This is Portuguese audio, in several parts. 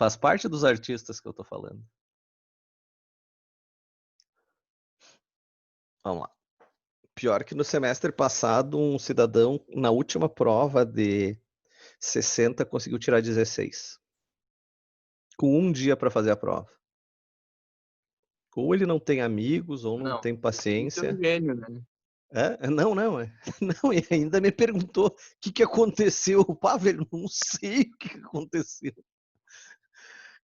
Faz parte dos artistas que eu tô falando. Vamos lá. Pior que no semestre passado, um cidadão, na última prova de 60, conseguiu tirar 16. Com um dia para fazer a prova. Ou ele não tem amigos, ou não tem Isso é um paciência. gênio, né? Não, não, e ainda me perguntou o que aconteceu. Pavel, não sei o que aconteceu.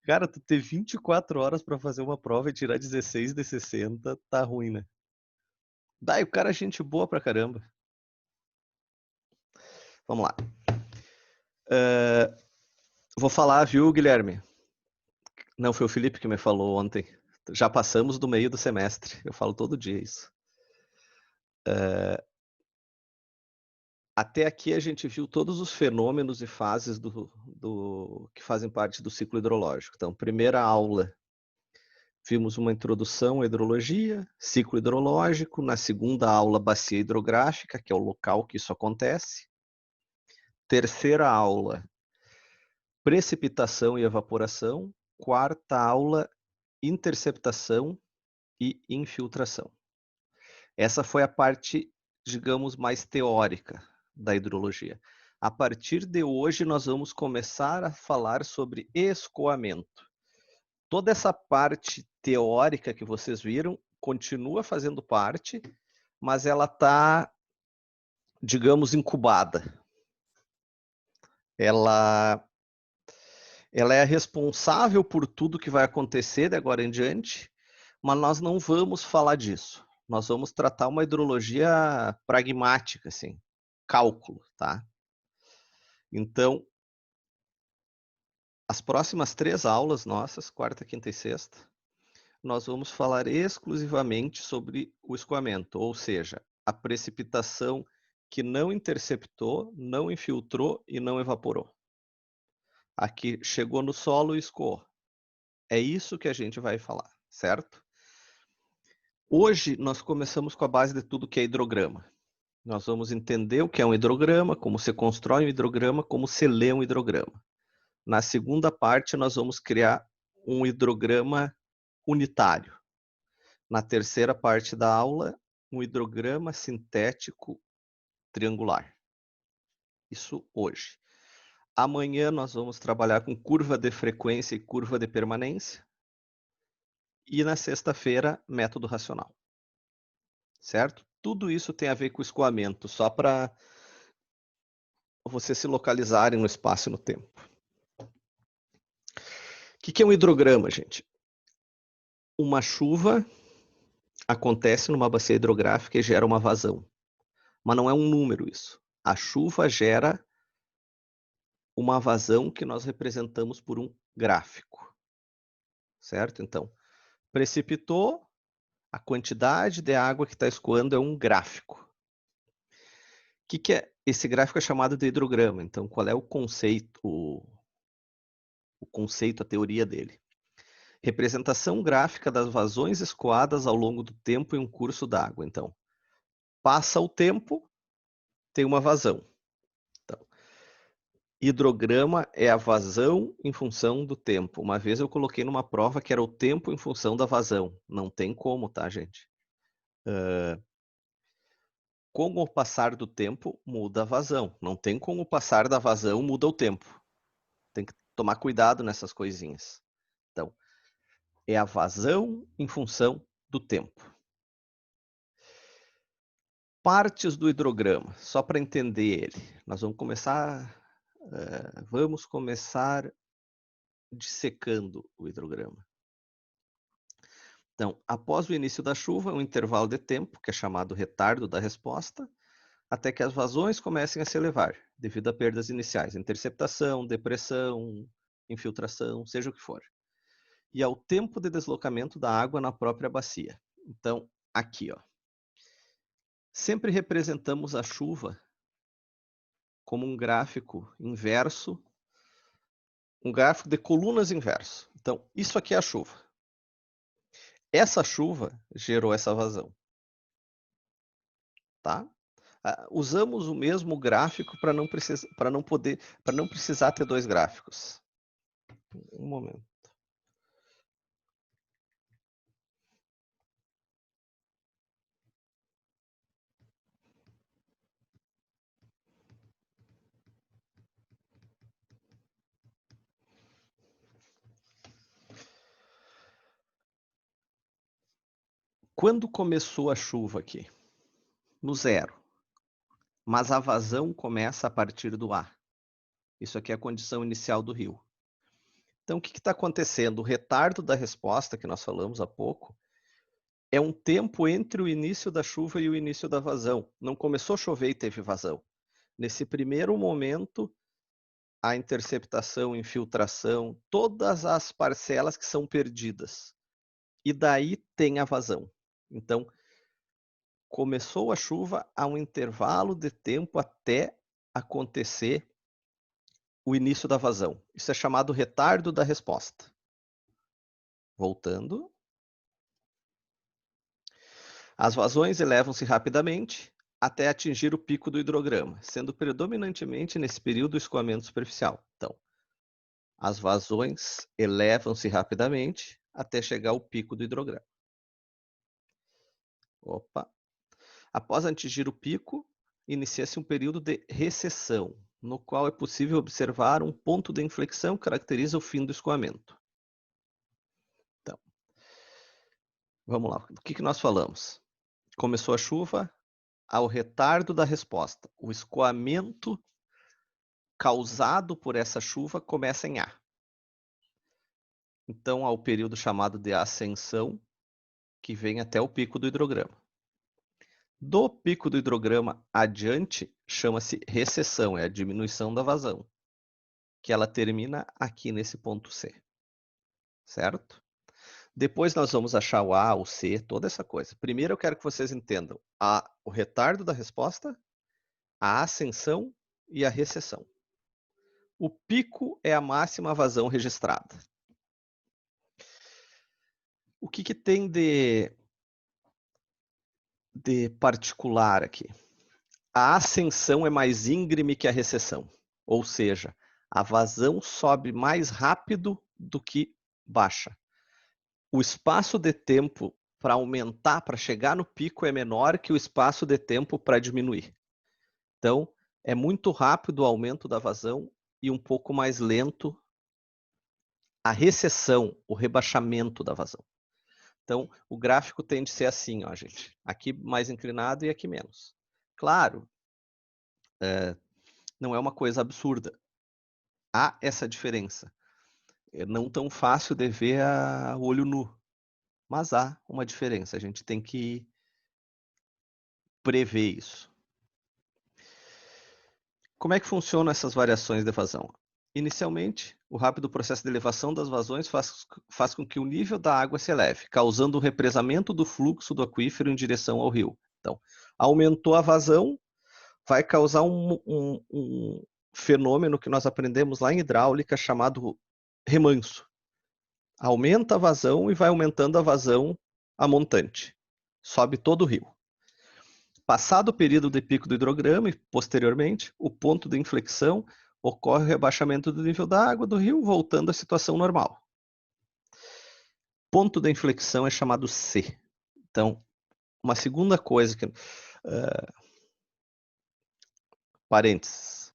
Cara, tu ter 24 horas para fazer uma prova e tirar 16 de 60, tá ruim, né? Daí o cara é gente boa pra caramba. Vamos lá. Vou falar, viu, Guilherme? Não, foi o Felipe que me falou ontem. Já passamos do meio do semestre. Eu falo todo dia isso. Até aqui a gente viu todos os fenômenos e fases que fazem parte do ciclo hidrológico. Então, primeira aula, vimos uma introdução à hidrologia, ciclo hidrológico. Na segunda aula, bacia hidrográfica, que é o local que isso acontece. Terceira aula, precipitação e evaporação. Quarta aula, interceptação e infiltração. Essa foi a parte, digamos, mais teórica da hidrologia. A partir de hoje, nós vamos começar a falar sobre escoamento. Toda essa parte teórica que vocês viram continua fazendo parte, mas ela está, digamos, incubada. Ela é responsável por tudo que vai acontecer de agora em diante, mas nós não vamos falar disso. Nós vamos tratar uma hidrologia pragmática, assim, cálculo, tá? Então, as próximas 3 aulas nossas, quarta, quinta e sexta, nós vamos falar exclusivamente sobre o escoamento, ou seja, a precipitação que não interceptou, não infiltrou e não evaporou. Aqui chegou no solo e escoou. É isso que a gente vai falar, certo? Hoje nós começamos com a base de tudo que é hidrograma. Nós vamos entender o que é um hidrograma, como se constrói um hidrograma, como se lê um hidrograma. Na segunda parte, nós vamos criar um hidrograma unitário. Na terceira parte da aula, um hidrograma sintético triangular. Isso hoje. Amanhã nós vamos trabalhar com curva de frequência e curva de permanência. E na sexta-feira, método racional. Certo? Tudo isso tem a ver com escoamento, só para vocês se localizarem no espaço e no tempo. O que é um hidrograma, gente? Uma chuva acontece numa bacia hidrográfica e gera uma vazão. Mas não é um número isso. A chuva gera uma vazão que nós representamos por um gráfico. Certo? Então, precipitou, a quantidade de água que está escoando é um gráfico. O que é? Esse gráfico é chamado de hidrograma. Então, qual é o conceito, a teoria dele? Representação gráfica das vazões escoadas ao longo do tempo em um curso d'água. Então, passa o tempo, tem uma vazão. Então, hidrograma é a vazão em função do tempo. Uma vez eu coloquei numa prova que era o tempo em função da vazão. Não tem como, tá, gente? Com o passar do tempo, muda a vazão. Não tem como o passar da vazão muda o tempo. Tem que tomar cuidado nessas coisinhas. Então, é a vazão em função do tempo. Partes do hidrograma, só para entender ele. Nós vamos começar dissecando o hidrograma. Então, após o início da chuva, um intervalo de tempo, que é chamado retardo da resposta, até que as vazões comecem a se elevar, devido a perdas iniciais, interceptação, depressão, infiltração, seja o que for. E ao tempo de deslocamento da água na própria bacia. Então, aqui, ó. Sempre representamos a chuva como um gráfico inverso, um gráfico de colunas inverso. Então, isso aqui é a chuva. Essa chuva gerou essa vazão. Tá? Usamos o mesmo gráfico para não precisar ter 2 gráficos. Um momento. Quando começou a chuva aqui? No zero. Mas a vazão começa a partir do A. Isso aqui é a condição inicial do rio. Então, o que está acontecendo? O retardo da resposta, que nós falamos há pouco, é um tempo entre o início da chuva e o início da vazão. Não começou a chover e teve vazão. Nesse primeiro momento, a interceptação, infiltração, todas as parcelas que são perdidas. E daí tem a vazão. Então, começou a chuva, há um intervalo de tempo até acontecer o início da vazão. Isso é chamado retardo da resposta. Voltando. As vazões elevam-se rapidamente até atingir o pico do hidrograma, sendo predominantemente nesse período o escoamento superficial. Então, as vazões elevam-se rapidamente até chegar ao pico do hidrograma. Opa! Após atingir o pico, inicia-se um período de recessão, no qual é possível observar um ponto de inflexão que caracteriza o fim do escoamento. Então, vamos lá. Do que nós falamos? Começou a chuva, ao retardo da resposta. O escoamento causado por essa chuva começa em A. Então, há o período chamado de ascensão, que vem até o pico do hidrograma. Do pico do hidrograma adiante, chama-se recessão, é a diminuição da vazão, que ela termina aqui nesse ponto C. Certo? Depois nós vamos achar o A, o C, toda essa coisa. Primeiro eu quero que vocês entendam o retardo da resposta, a ascensão e a recessão. O pico é a máxima vazão registrada. O que tem de particular aqui? A ascensão é mais íngreme que a recessão, ou seja, a vazão sobe mais rápido do que baixa. O espaço de tempo para aumentar, para chegar no pico, é menor que o espaço de tempo para diminuir. Então, é muito rápido o aumento da vazão e um pouco mais lento a recessão, o rebaixamento da vazão. Então, o gráfico tende a ser assim, ó, gente. Aqui mais inclinado e aqui menos. Claro, não é uma coisa absurda. Há essa diferença. É não tão fácil de ver a olho nu, mas há uma diferença. A gente tem que prever isso. Como é que funcionam essas variações de vazão? Inicialmente, o rápido processo de elevação das vazões faz com que o nível da água se eleve, causando um represamento do fluxo do aquífero em direção ao rio. Então, aumentou a vazão, vai causar um fenômeno que nós aprendemos lá em hidráulica chamado remanso. Aumenta a vazão e vai aumentando a vazão a montante. Sobe todo o rio. Passado o período de pico do hidrograma e, posteriormente, o ponto de inflexão, ocorre o rebaixamento do nível da água do rio, voltando à situação normal. Ponto de inflexão é chamado C. Então, uma segunda coisa que... parênteses.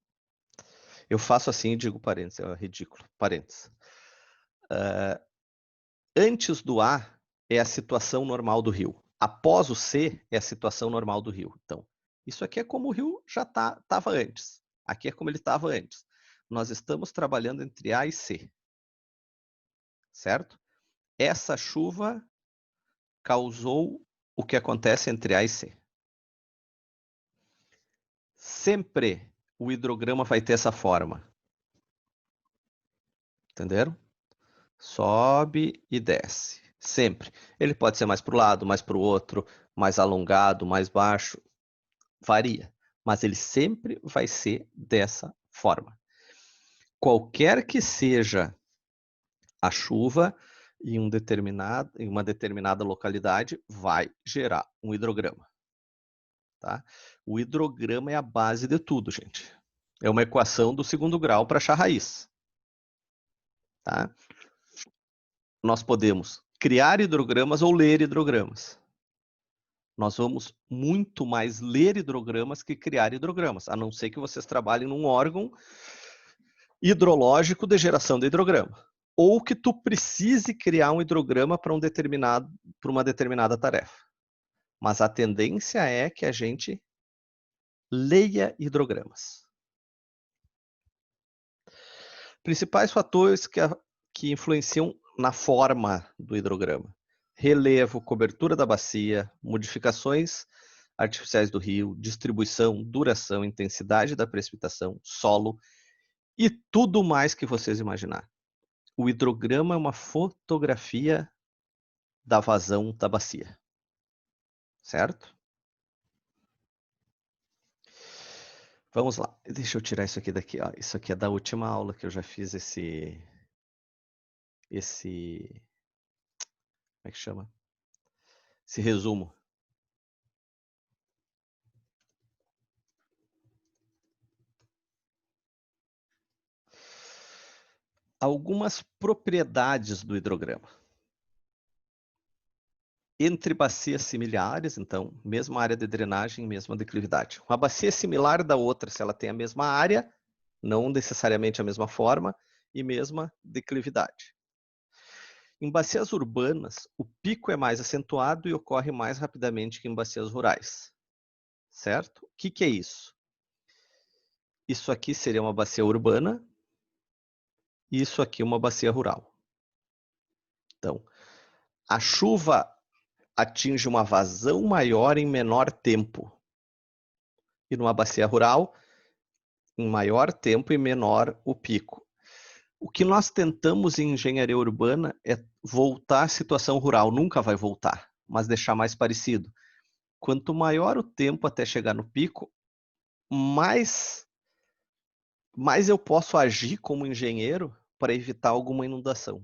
Eu faço assim e digo parênteses, é ridículo. Parênteses. Antes do A é a situação normal do rio. Após o C é a situação normal do rio. Então, isso aqui é como o rio já estava antes. Aqui é como ele estava antes. Nós estamos trabalhando entre A e C. Certo? Essa chuva causou o que acontece entre A e C. Sempre o hidrograma vai ter essa forma. Entenderam? Sobe e desce. Sempre. Ele pode ser mais para o lado, mais para o outro, mais alongado, mais baixo. Varia. Mas ele sempre vai ser dessa forma. Qualquer que seja a chuva em uma determinada localidade, vai gerar um hidrograma. Tá? O hidrograma é a base de tudo, gente. É uma equação do segundo grau para achar raiz. tá? Nós podemos criar hidrogramas ou ler hidrogramas. Nós vamos muito mais ler hidrogramas que criar hidrogramas, a não ser que vocês trabalhem num órgão hidrológico de geração de hidrograma, ou que tu precise criar um hidrograma para uma determinada tarefa. Mas a tendência é que a gente leia hidrogramas. Principais fatores que influenciam na forma do hidrograma: relevo, cobertura da bacia, modificações artificiais do rio, distribuição, duração, intensidade da precipitação, solo e tudo mais que vocês imaginarem. O hidrograma é uma fotografia da vazão da bacia, certo? Vamos lá, deixa eu tirar isso aqui daqui. Ó. Isso aqui é da última aula que eu já fiz esse... Como é que chama? Esse resumo. Algumas propriedades do hidrograma. Entre bacias similares, então, mesma área de drenagem, mesma declividade. Uma bacia similar da outra, se ela tem a mesma área, não necessariamente a mesma forma, e mesma declividade. Em bacias urbanas, o pico é mais acentuado e ocorre mais rapidamente que em bacias rurais. Certo? O que é isso? Isso aqui seria uma bacia urbana e isso aqui uma bacia rural. Então, a chuva atinge uma vazão maior em menor tempo. E numa bacia rural, em maior tempo e menor o pico. O que nós tentamos em engenharia urbana é voltar à situação rural. Nunca vai voltar, mas deixar mais parecido. Quanto maior o tempo até chegar no pico, mais eu posso agir como engenheiro para evitar alguma inundação.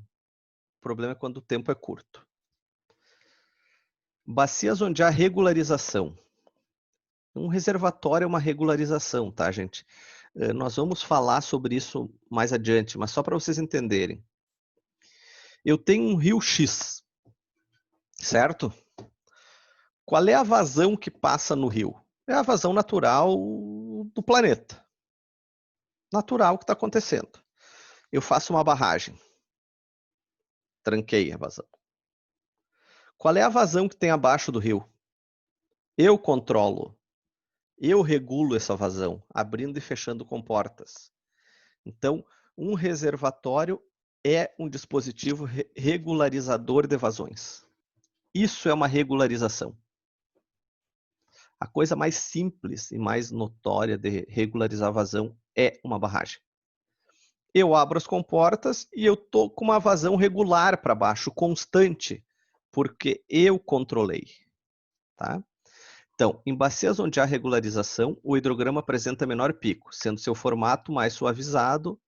O problema é quando o tempo é curto. Bacias onde há regularização. Um reservatório é uma regularização, tá, gente? Nós vamos falar sobre isso mais adiante, mas só para vocês entenderem. Eu tenho um rio X, certo? Qual é a vazão que passa no rio? É a vazão natural do planeta. Natural que está acontecendo. Eu faço uma barragem. Tranquei a vazão. Qual é a vazão que tem abaixo do rio? Eu controlo. Eu regulo essa vazão, abrindo e fechando comportas. Então, um reservatório é um dispositivo regularizador de vazões. Isso é uma regularização. A coisa mais simples e mais notória de regularizar a vazão é uma barragem. Eu abro as comportas e eu estou com uma vazão regular para baixo, constante, porque eu controlei. Tá? Então, em bacias onde há regularização, o hidrograma apresenta menor pico, sendo seu formato mais suavizado,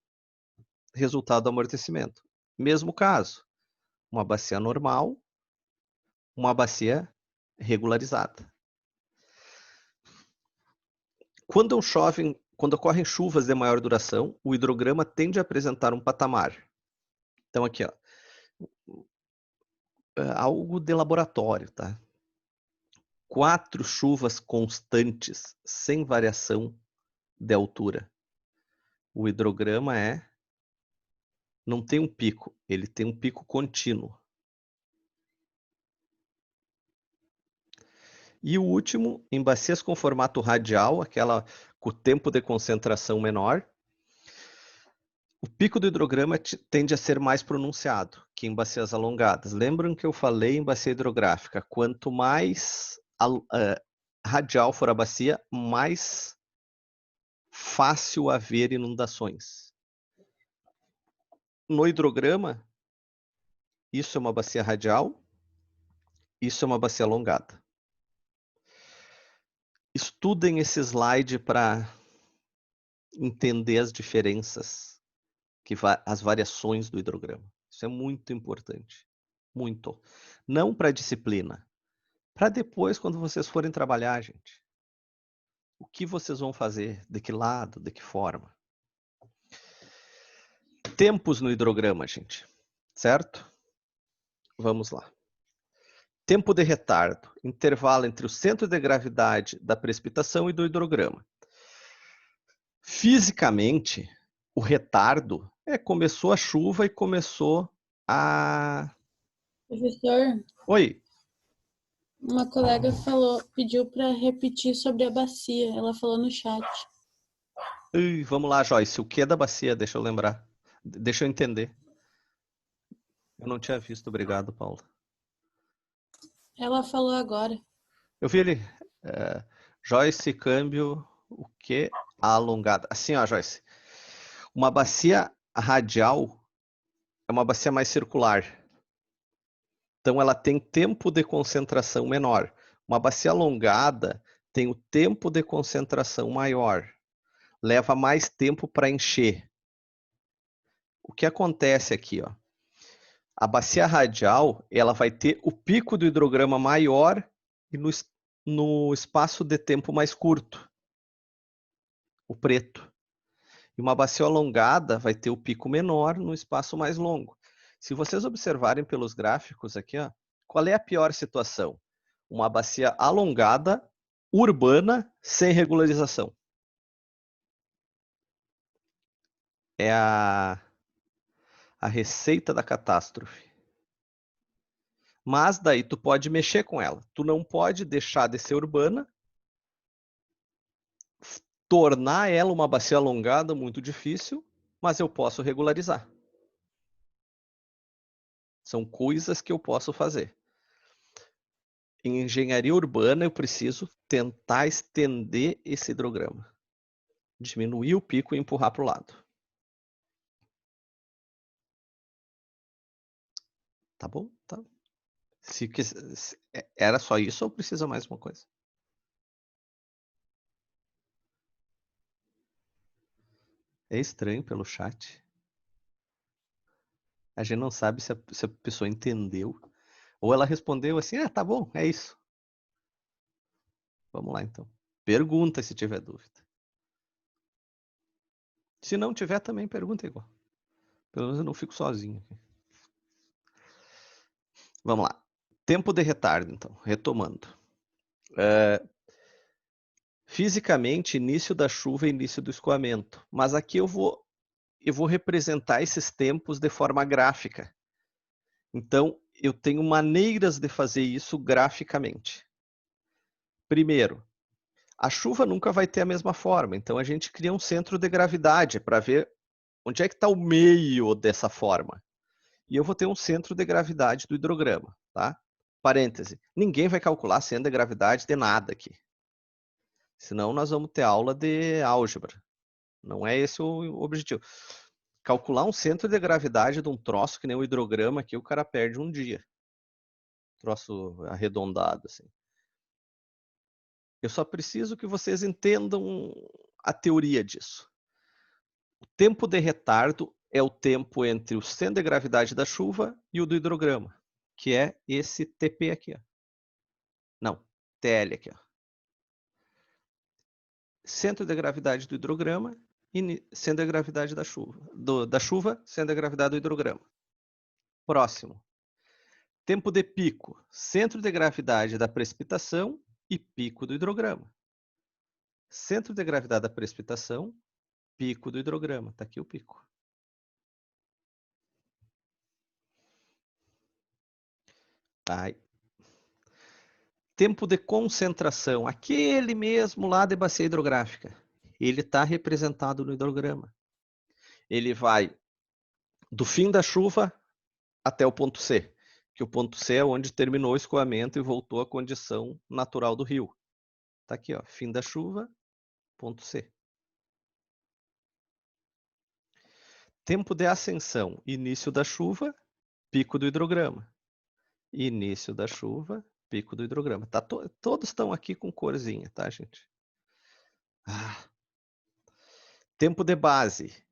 resultado do amortecimento. Mesmo caso, uma bacia normal, uma bacia regularizada. Quando ocorrem chuvas de maior duração, o hidrograma tende a apresentar um patamar. Então aqui, ó, algo de laboratório, tá? 4 chuvas constantes, sem variação de altura. O hidrograma não tem um pico, ele tem um pico contínuo. E o último, em bacias com formato radial, aquela com o tempo de concentração menor, o pico do hidrograma tende a ser mais pronunciado que em bacias alongadas. Lembram que eu falei em bacia hidrográfica, quanto mais radial for a bacia, mais fácil haver inundações. No hidrograma, isso é uma bacia radial, isso é uma bacia alongada. Estudem esse slide para entender as diferenças, as variações do hidrograma. Isso é muito importante. Muito. Não para a disciplina. Para depois, quando vocês forem trabalhar, gente. O que vocês vão fazer? De que lado? De que forma? Tempos no hidrograma, gente. Certo? Vamos lá. Tempo de retardo. Intervalo entre o centro de gravidade da precipitação e do hidrograma. Fisicamente, o retardo começou a chuva e começou a... Professor, Oi. uma colega pediu para repetir sobre a bacia. Ela falou no chat. Vamos lá, Joyce. O que é da bacia? Deixa eu lembrar. Deixa eu entender. Eu não tinha visto. Obrigado, Paula. Ela falou agora. Eu vi ele. Joyce, câmbio, o que? Alongada. Assim, ó, Joyce. Uma bacia radial é uma bacia mais circular. Então, ela tem tempo de concentração menor. Uma bacia alongada tem o tempo de concentração maior. Leva mais tempo para encher. O que acontece aqui, ó? A bacia radial, ela vai ter o pico do hidrograma maior e no espaço de tempo mais curto, o preto. E uma bacia alongada vai ter o pico menor no espaço mais longo. Se vocês observarem pelos gráficos aqui, ó, qual é a pior situação? Uma bacia alongada, urbana, sem regularização. É a receita da catástrofe. Mas daí tu pode mexer com ela. Tu não pode deixar de ser urbana, tornar ela uma bacia alongada muito difícil, mas eu posso regularizar. São coisas que eu posso fazer. Em engenharia urbana, eu preciso tentar estender esse hidrograma. Diminuir o pico e empurrar para o lado. Tá bom? Tá. Era só isso ou precisa mais uma coisa? É estranho pelo chat. A gente não sabe se a pessoa entendeu. Ou ela respondeu assim, tá bom, é isso. Vamos lá, então. Pergunta se tiver dúvida. Se não tiver, também pergunta igual. Pelo menos eu não fico sozinho aqui. Vamos lá. Tempo de retardo, então. Retomando. Fisicamente, início da chuva e início do escoamento. Mas aqui eu vou representar esses tempos de forma gráfica. Então, eu tenho maneiras de fazer isso graficamente. Primeiro, a chuva nunca vai ter a mesma forma. Então, a gente cria um centro de gravidade para ver onde é que está o meio dessa forma. E eu vou ter um centro de gravidade do hidrograma, tá? Parêntese. Ninguém vai calcular centro de gravidade de nada aqui. Senão nós vamos ter aula de álgebra. Não é esse o objetivo. Calcular um centro de gravidade de um troço que nem o hidrograma aqui, o cara perde um dia. Troço arredondado, assim. Eu só preciso que vocês entendam a teoria disso. O tempo de retardo é o tempo entre o centro de gravidade da chuva e o do hidrograma, que é esse TP aqui, ó. Não, TL aqui, ó. Centro de gravidade do hidrograma e centro de gravidade da chuva. Da chuva, centro de gravidade do hidrograma. Próximo. Tempo de pico. Centro de gravidade da precipitação e pico do hidrograma. Centro de gravidade da precipitação, pico do hidrograma. Está aqui o pico. Ai. Tempo de concentração. Aquele mesmo lá de bacia hidrográfica. Ele está representado no hidrograma. Ele vai do fim da chuva até o ponto C, que o ponto C é onde terminou o escoamento e voltou à condição natural do rio. Está aqui, ó, fim da chuva, ponto C. Tempo de ascensão, início da chuva, pico do hidrograma. Início da chuva, pico do hidrograma. Tá todos estão aqui com corzinha, tá, gente? Tempo de base,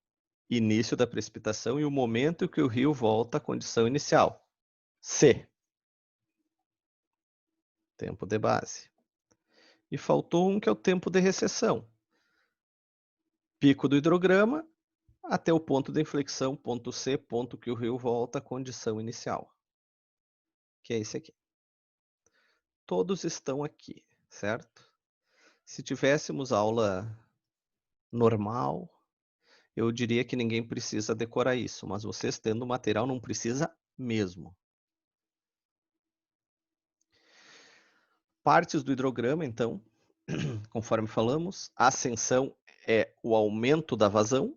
início da precipitação e o momento em que o rio volta à condição inicial. C. Tempo de base. E faltou um que é o tempo de recessão. Pico do hidrograma até o ponto de inflexão, ponto C, ponto que o rio volta à condição inicial, que é esse aqui. Todos estão aqui, certo? Se tivéssemos aula normal, eu diria que ninguém precisa decorar isso, mas vocês tendo o material não precisa mesmo. Partes do hidrograma, então, conforme falamos, ascensão é o aumento da vazão,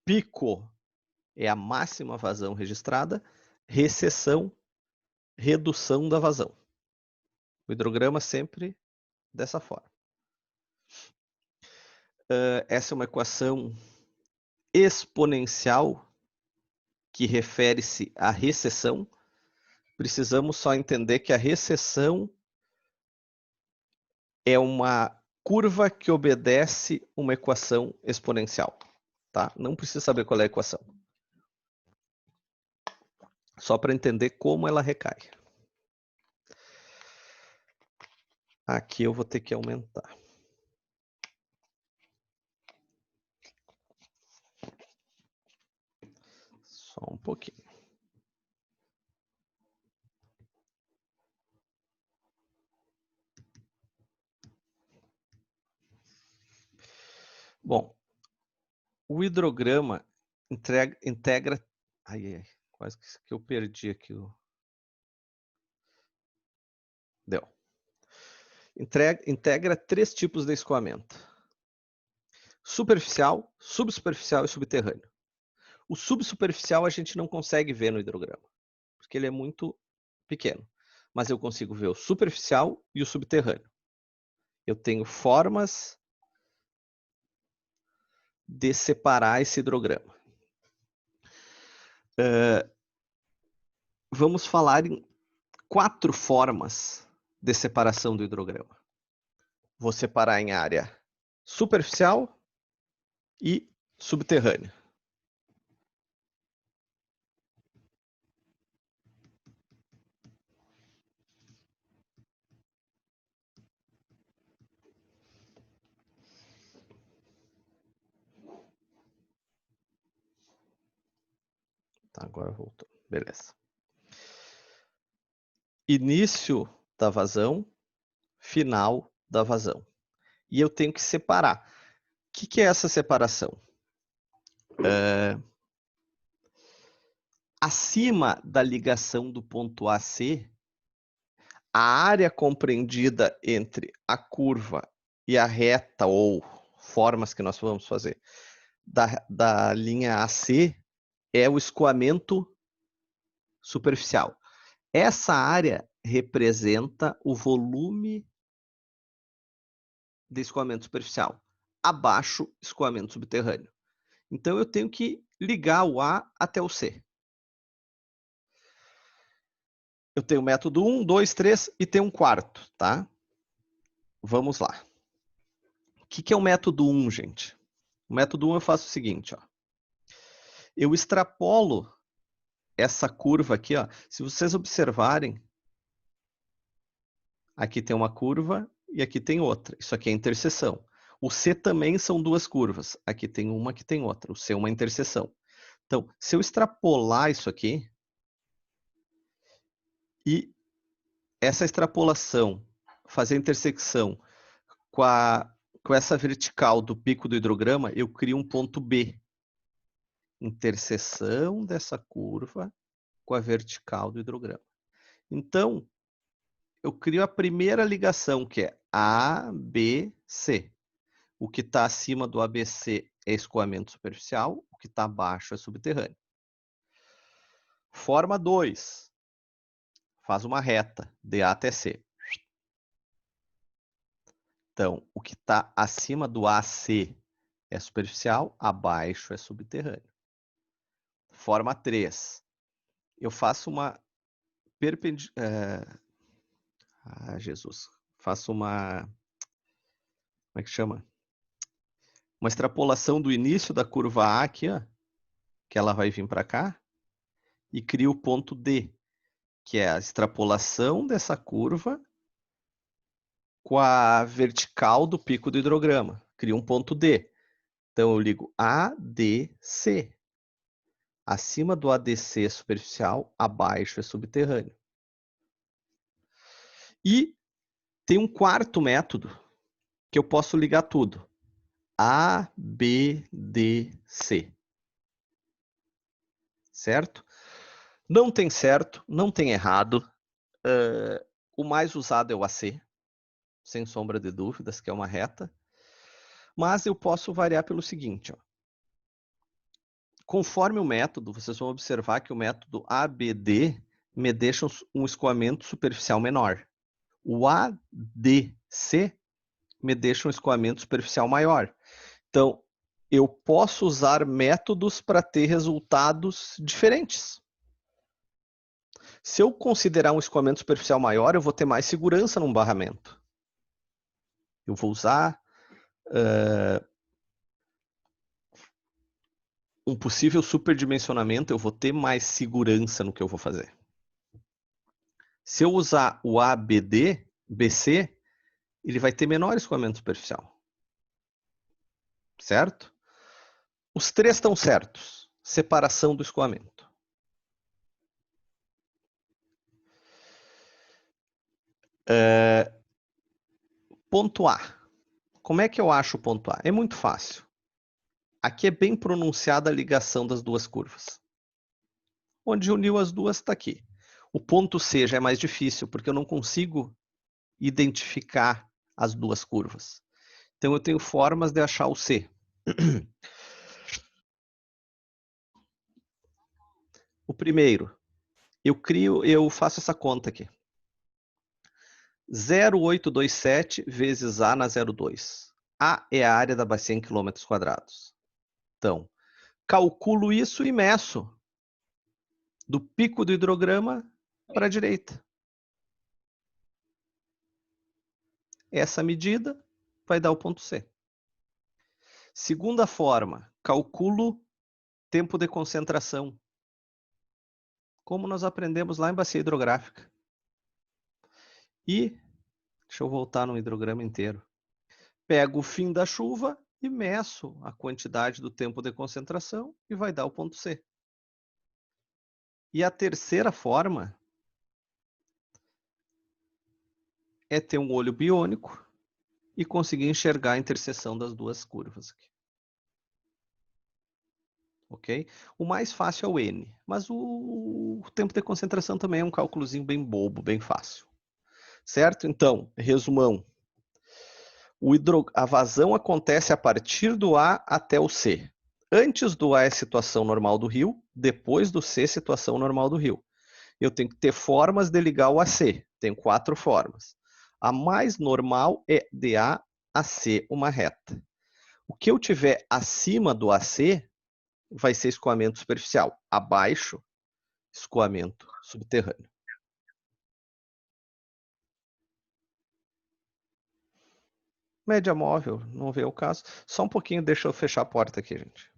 pico é a máxima vazão registrada, recessão, redução da vazão. O hidrograma sempre dessa forma. Essa é uma equação exponencial que refere-se à recessão. Precisamos só entender que a recessão é uma curva que obedece uma equação exponencial. Tá? Não precisa saber qual é a equação. Só para entender como ela recai. Aqui eu vou ter que aumentar. Só um pouquinho. Bom, o hidrograma integra... Ai, quase que eu perdi aqui. Deu. Integra 3 tipos de escoamento. Superficial, subsuperficial e subterrâneo. O subsuperficial a gente não consegue ver no hidrograma, porque ele é muito pequeno. Mas eu consigo ver o superficial e o subterrâneo. Eu tenho formas de separar esse hidrograma. Vamos falar em 4 formas de separação do hidrograma. Vou separar em área superficial e subterrânea. Tá, agora voltou. Beleza. Início da vazão, final da vazão. E eu tenho que separar. O que é essa separação? Acima da ligação do ponto A a C, a área compreendida entre a curva e a reta, ou formas que nós vamos fazer, da linha AC, é o escoamento superficial. Essa área representa o volume de escoamento superficial. Abaixo, escoamento subterrâneo. Então, eu tenho que ligar o A até o C. Eu tenho o método 1, 2, 3 e tem um quarto, tá? Vamos lá. O que é o método 1, gente? O método 1 eu faço o seguinte, ó. Eu extrapolo essa curva aqui, ó. Se vocês observarem, aqui tem uma curva e aqui tem outra. Isso aqui é interseção. O C também são 2 curvas. Aqui tem uma, aqui tem outra. O C é uma interseção. Então, se eu extrapolar isso aqui, e essa extrapolação, fazer a intersecção com essa vertical do pico do hidrograma, eu crio um ponto B. Interseção dessa curva com a vertical do hidrograma. Então, eu crio a primeira ligação, que é ABC. O que está acima do ABC é escoamento superficial, o que está abaixo é subterrâneo. Forma 2. Faz uma reta, de A até C. Então, o que está acima do AC é superficial, abaixo é subterrâneo. Forma 3. Eu faço uma perpendicular... Jesus. Faço uma... Como é que chama? Uma extrapolação do início da curva A aqui, ó, que ela vai vir para cá, e crio o ponto D, que é a extrapolação dessa curva com a vertical do pico do hidrograma. Cria um ponto D. Então, eu ligo ADC. Acima do ADC superficial, abaixo é subterrâneo. E tem um quarto método que eu posso ligar tudo. ABDC. Certo? Não tem certo, não tem errado. O mais usado é o AC, sem sombra de dúvidas, que é uma reta. Mas eu posso variar pelo seguinte. Ó. Conforme o método, vocês vão observar que o método ABD me deixa um escoamento superficial menor. O ADC me deixa um escoamento superficial maior. Então, eu posso usar métodos para ter resultados diferentes. Se eu considerar um escoamento superficial maior, eu vou ter mais segurança num barramento. Eu vou usar um possível superdimensionamento, eu vou ter mais segurança no que eu vou fazer. Se eu usar o ABD, BC, ele vai ter menor escoamento superficial. Certo? Os três estão certos. Separação do escoamento. Ponto A. Como é que eu acho o ponto A? É muito fácil. Aqui é bem pronunciada a ligação das duas curvas. Onde uniu as duas está aqui. O ponto C já é mais difícil, porque eu não consigo identificar as duas curvas. Então eu tenho formas de achar o C. O primeiro, eu faço essa conta aqui. 0,827 vezes A na 0,2. A é a área da bacia em quilômetros quadrados. Então, calculo isso e meço do pico do hidrograma para a direita. Essa medida vai dar o ponto C. Segunda forma, calculo tempo de concentração. Como nós aprendemos lá em bacia hidrográfica. E, deixa eu voltar no hidrograma inteiro. Pego o fim da chuva e meço a quantidade do tempo de concentração e vai dar o ponto C. E a terceira forma é ter um olho biônico e conseguir enxergar a interseção das duas curvas aqui. Ok? O mais fácil é o N, mas o tempo de concentração também é um cálculozinho bem bobo, bem fácil. Certo? Então, resumão. A vazão acontece a partir do A até o C. Antes do A é situação normal do rio, depois do C, situação normal do rio. Eu tenho que ter formas de ligar o AC. Tenho 4 formas. A mais normal é de A a C, uma reta. O que eu tiver acima do AC vai ser escoamento superficial. Abaixo, escoamento subterrâneo. Média móvel, não vê o caso. Só um pouquinho, deixa eu fechar a porta aqui, gente.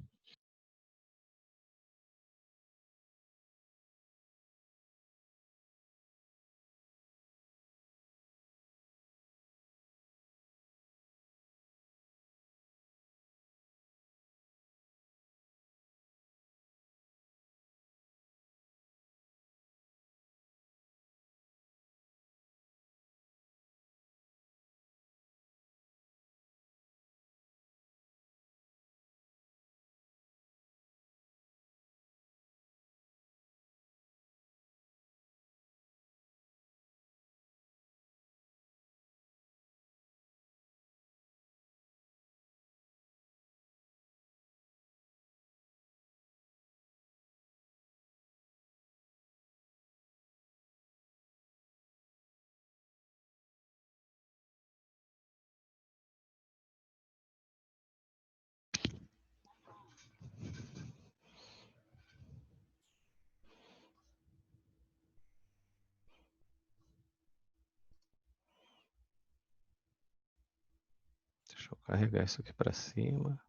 Deixa eu carregar isso aqui para cima.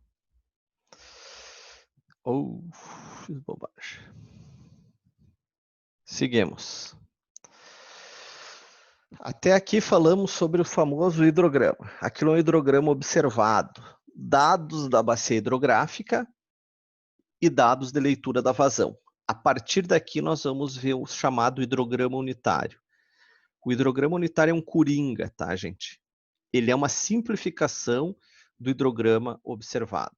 Fiz bobagem. Seguimos. Até aqui falamos sobre o famoso hidrograma. Aquilo é um hidrograma observado. dados da bacia hidrográfica e dados de leitura da vazão. A partir daqui, nós vamos ver o chamado hidrograma unitário. O hidrograma unitário é um coringa, tá, gente? Ele é uma simplificação do hidrograma observado.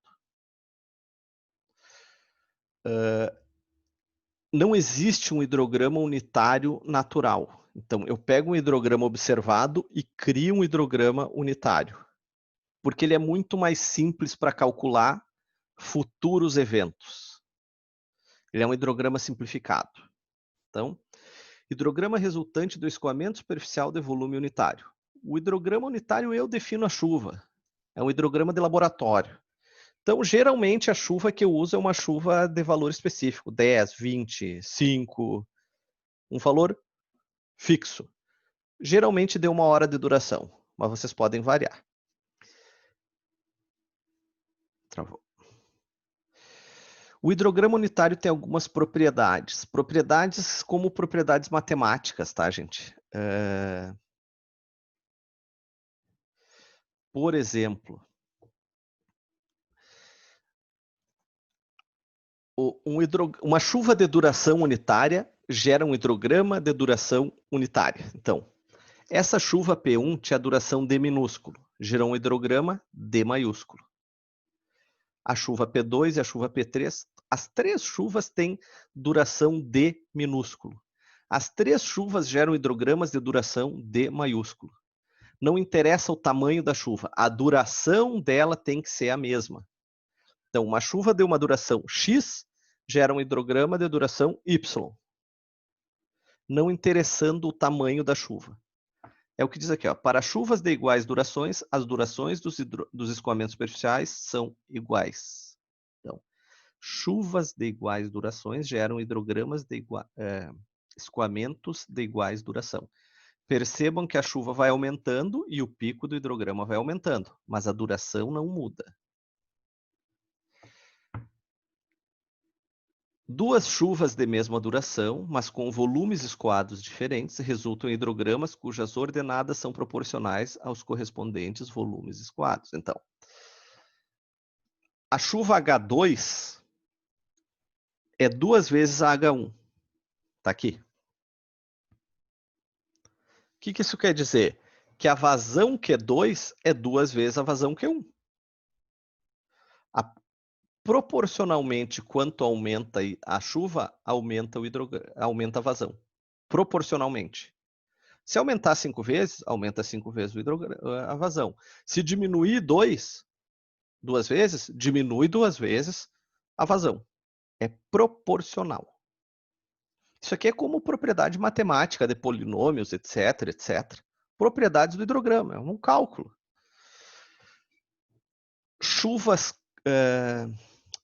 Não existe um hidrograma unitário natural. Então, eu pego um hidrograma observado e crio um hidrograma unitário, porque ele é muito mais simples para calcular futuros eventos. Ele é um hidrograma simplificado. Então, hidrograma resultante do escoamento superficial de volume unitário. O hidrograma unitário eu defino a chuva. É um hidrograma de laboratório. Então, geralmente, a chuva que eu uso é uma chuva de valor específico, 10, 20, 5, um valor fixo. Geralmente deu 1 hora de duração, mas vocês podem variar. Travou. O hidrograma unitário tem algumas propriedades. Propriedades como propriedades matemáticas, tá, gente? Por exemplo, uma chuva de duração unitária gera um hidrograma de duração unitária. Então, essa chuva P1 tinha duração D minúsculo, gerou um hidrograma D maiúsculo. A chuva P2 e a chuva P3, as 3 chuvas têm duração D minúsculo. As 3 chuvas geram hidrogramas de duração D maiúsculo. Não interessa o tamanho da chuva, a duração dela tem que ser a mesma. Então, uma chuva de uma duração X gera um hidrograma de duração Y, não interessando o tamanho da chuva. É o que diz aqui, ó, para chuvas de iguais durações, as durações dos escoamentos superficiais são iguais. Então, chuvas de iguais durações geram hidrogramas de escoamentos de iguais duração. Percebam que a chuva vai aumentando e o pico do hidrograma vai aumentando, mas a duração não muda. Duas chuvas de mesma duração, mas com volumes escoados diferentes, resultam em hidrogramas cujas ordenadas são proporcionais aos correspondentes volumes escoados. Então, a chuva H2 é 2 vezes a H1. Está aqui. O que isso quer dizer? Que a vazão Q2 é 2 vezes a vazão Q1. Proporcionalmente, quanto aumenta a chuva, aumenta a vazão. Proporcionalmente. Se aumentar 5 vezes, aumenta 5 vezes a vazão. Se diminuir 2 vezes, diminui 2 vezes a vazão. É proporcional. Isso aqui é como propriedade matemática de polinômios, etc, etc. Propriedades do hidrograma, é um cálculo. Chuvas,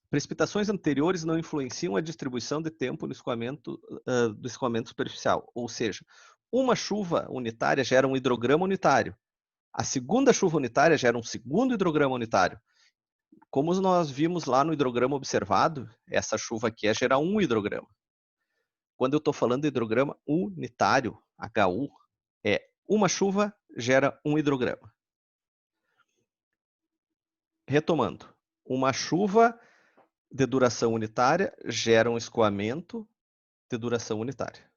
precipitações anteriores não influenciam a distribuição de tempo no escoamento, do escoamento superficial. Ou seja, uma chuva unitária gera um hidrograma unitário. A segunda chuva unitária gera um segundo hidrograma unitário. Como nós vimos lá no hidrograma observado, essa chuva aqui é gerar um hidrograma. Quando eu estou falando de hidrograma unitário, HU, é uma chuva gera um hidrograma. Retomando, uma chuva de duração unitária gera um escoamento de duração unitária.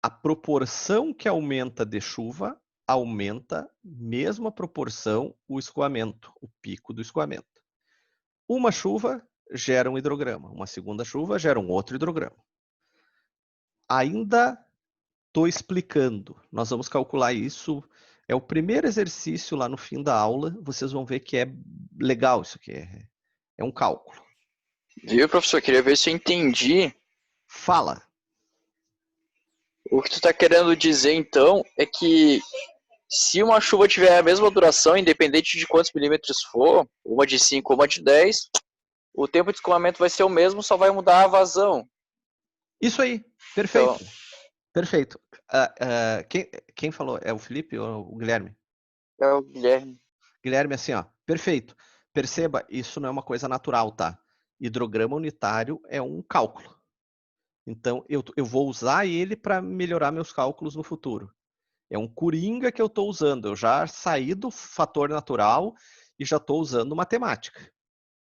A proporção que aumenta de chuva aumenta mesma proporção o escoamento, o pico do escoamento. Uma chuva gera um hidrograma, uma segunda chuva gera um outro hidrograma. Ainda estou explicando, nós vamos calcular isso, é o primeiro exercício lá no fim da aula, vocês vão ver que é legal isso aqui, é um cálculo. Viu, professor? Queria ver se eu entendi. Fala. O que tu está querendo dizer, então, é que se uma chuva tiver a mesma duração, independente de quantos milímetros for, uma de 5 ou uma de 10, o tempo de escoamento vai ser o mesmo, só vai mudar a vazão. Isso aí, perfeito. Então, perfeito. Quem falou? É o Felipe ou o Guilherme? é o Guilherme. Guilherme, assim, ó, perfeito. Perceba, isso não é uma coisa natural, tá? Hidrograma unitário é um cálculo. Então, eu vou usar ele para melhorar meus cálculos no futuro. É um coringa que eu estou usando. Eu já saí do fator natural e já estou usando matemática.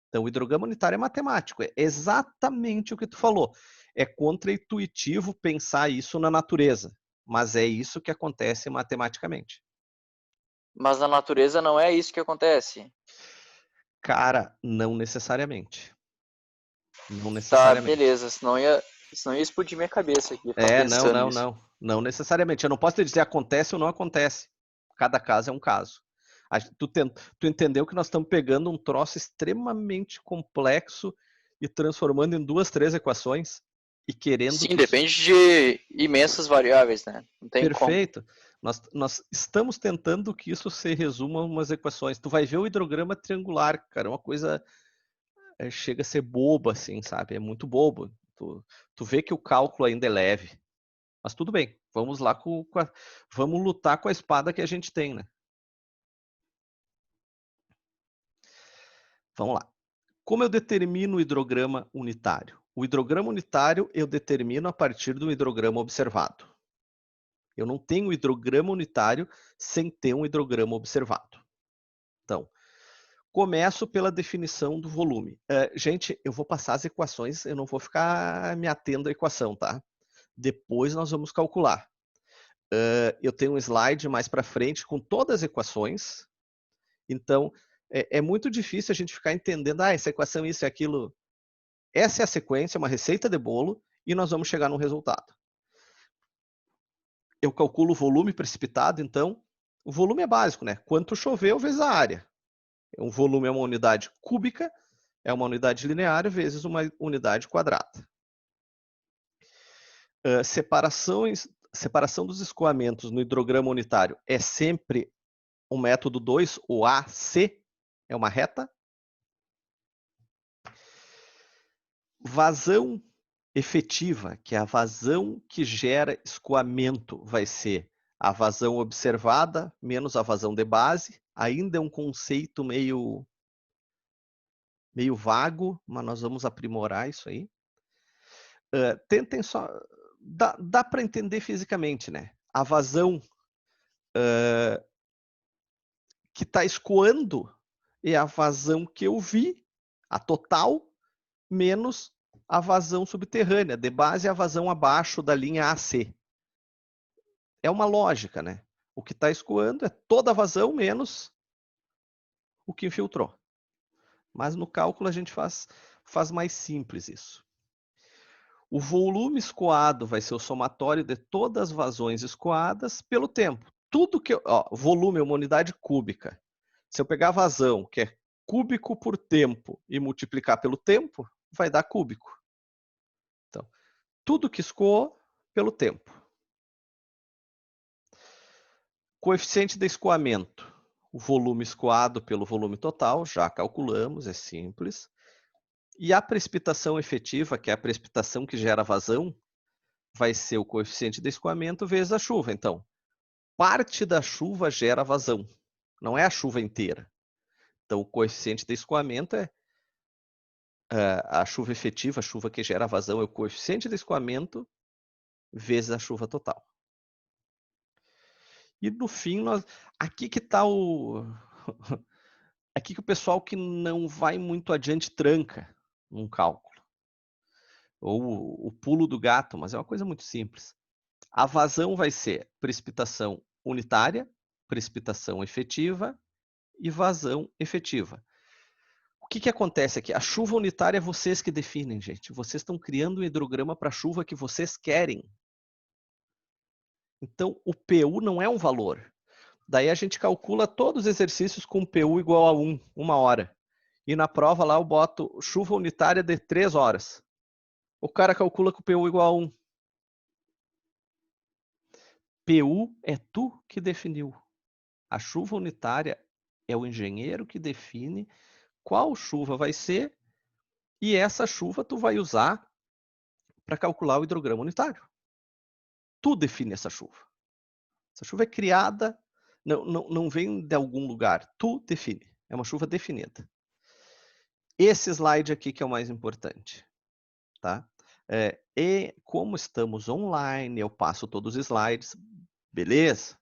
Então, o hidrograma unitário é matemático, é exatamente o que tu falou. É contra-intuitivo pensar isso na natureza, mas é isso que acontece matematicamente. Mas na natureza não é isso que acontece. Cara, não necessariamente. Não Tá, necessariamente. beleza. Senão ia explodir minha cabeça aqui, ficar pensando nisso. Não necessariamente. Eu não posso te dizer acontece ou não acontece. Cada caso é um caso. Tu entendeu que nós estamos pegando um troço extremamente complexo e transformando em 2, 3 equações e querendo Sim, que isso... depende de imensas variáveis, né? Não tem como. Perfeito. Nós estamos tentando que isso se resuma a umas equações. Tu vai ver o hidrograma triangular, cara, é uma coisa chega a ser boba, assim, sabe? É muito bobo. Tu vê que o cálculo ainda é leve. Mas tudo bem, vamos lá vamos lutar com a espada que a gente tem, né? Vamos lá. Como eu determino o hidrograma unitário? O hidrograma unitário eu determino a partir do hidrograma observado. Eu não tenho hidrograma unitário sem ter um hidrograma observado. Então, começo pela definição do volume. Gente, eu vou passar as equações, eu não vou ficar me atendo à equação, tá? Depois nós vamos calcular. Eu tenho um slide mais para frente com todas as equações. Então, é muito difícil a gente ficar entendendo, essa equação, isso e aquilo. Essa é a sequência, uma receita de bolo, e nós vamos chegar no resultado. Eu calculo o volume precipitado, então, o volume é básico, né? Quanto choveu vezes a área. O volume é uma unidade cúbica, é uma unidade linear vezes uma unidade quadrada. Separação dos escoamentos no hidrograma unitário é sempre o método 2, o AC, é uma reta. Vazão efetiva, que é a vazão que gera escoamento, vai ser a vazão observada menos a vazão de base. Ainda é um conceito meio vago, mas nós vamos aprimorar isso aí. Tentem só... Dá para entender fisicamente, né? A vazão que está escoando é a vazão que eu vi, a total, menos a vazão subterrânea. De base, a vazão abaixo da linha AC. É uma lógica, né? O que está escoando é toda a vazão menos o que infiltrou. Mas no cálculo a gente faz mais simples isso. O volume escoado vai ser o somatório de todas as vazões escoadas pelo tempo. Tudo que... volume é uma unidade cúbica. Se eu pegar a vazão, que é cúbico por tempo, e multiplicar pelo tempo, vai dar cúbico. Então, tudo que escoou pelo tempo. Coeficiente de escoamento. O volume escoado pelo volume total, já calculamos, é simples. E a precipitação efetiva, que é a precipitação que gera vazão, vai ser o coeficiente de escoamento vezes a chuva. Então, parte da chuva gera vazão, não é a chuva inteira. Então, o coeficiente de escoamento é a chuva efetiva, a chuva que gera vazão, é o coeficiente de escoamento vezes a chuva total. E no fim, aqui que está aqui que o pessoal que não vai muito adiante tranca num cálculo. Ou o pulo do gato, mas é uma coisa muito simples. A vazão vai ser precipitação unitária, precipitação efetiva e vazão efetiva. O que acontece aqui? A chuva unitária é vocês que definem, gente. Vocês estão criando um hidrograma para a chuva que vocês querem. Então, o PU não é um valor. Daí a gente calcula todos os exercícios com PU igual a 1, 1 hora. E na prova lá eu boto chuva unitária de 3 horas. O cara calcula com PU igual a 1. PU é tu que definiu. A chuva unitária é o engenheiro que define qual chuva vai ser e essa chuva tu vai usar para calcular o hidrograma unitário. Tu define essa chuva. Essa chuva é criada, não vem de algum lugar. Tu define. É uma chuva definida. Esse slide aqui que é o mais importante. Tá? E como estamos online, eu passo todos os slides. Beleza?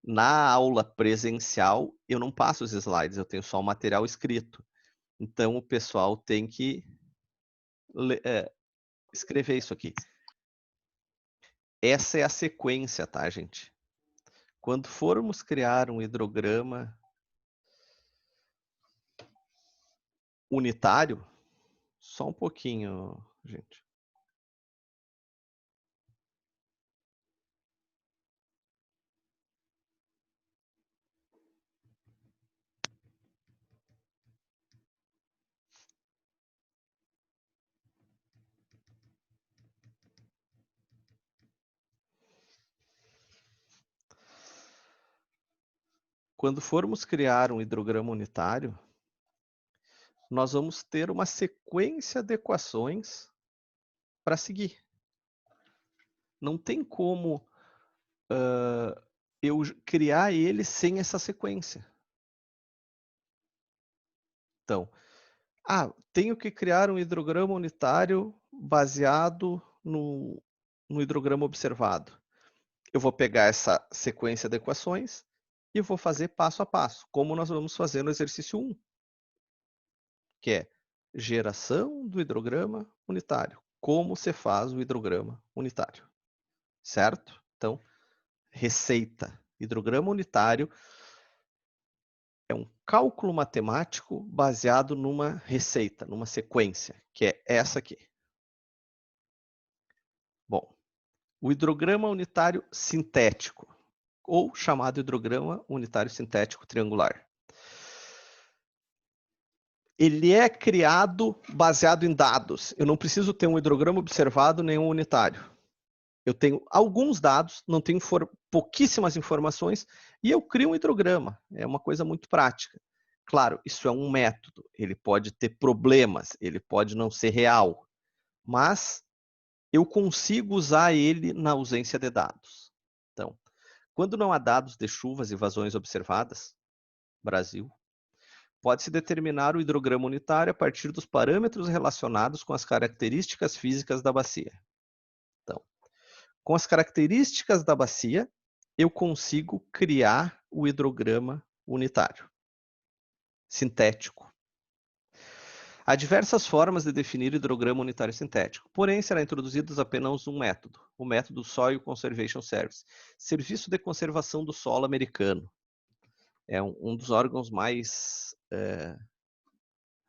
Na aula presencial, eu não passo os slides, eu tenho só o material escrito. Então, o pessoal tem que escrever isso aqui. Essa é a sequência, tá, gente? Quando formos criar um hidrograma unitário, só um pouquinho, gente. Quando formos criar um hidrograma unitário, nós vamos ter uma sequência de equações para seguir. Não tem como eu criar ele sem essa sequência. Então, tenho que criar um hidrograma unitário baseado no hidrograma observado. Eu vou pegar essa sequência de equações e vou fazer passo a passo, como nós vamos fazer no exercício 1, que é geração do hidrograma unitário. Como se faz o hidrograma unitário, certo? Então, receita. Hidrograma unitário é um cálculo matemático baseado numa receita, numa sequência, que é essa aqui. Bom, o hidrograma unitário sintético, ou chamado hidrograma unitário sintético triangular. Ele é criado baseado em dados. Eu não preciso ter um hidrograma observado nem um unitário. Eu tenho alguns dados, não tenho pouquíssimas informações, e eu crio um hidrograma. É uma coisa muito prática. Claro, isso é um método. Ele pode ter problemas, ele pode não ser real, mas eu consigo usar ele na ausência de dados. Então, quando não há dados de chuvas e vazões observadas, Brasil, pode-se determinar o hidrograma unitário a partir dos parâmetros relacionados com as características físicas da bacia. Então, com as características da bacia, eu consigo criar o hidrograma unitário, sintético. Há diversas formas de definir o hidrograma unitário sintético, porém será introduzido apenas um método, o método Soil Conservation Service, Serviço de Conservação do Solo americano. É um dos órgãos mais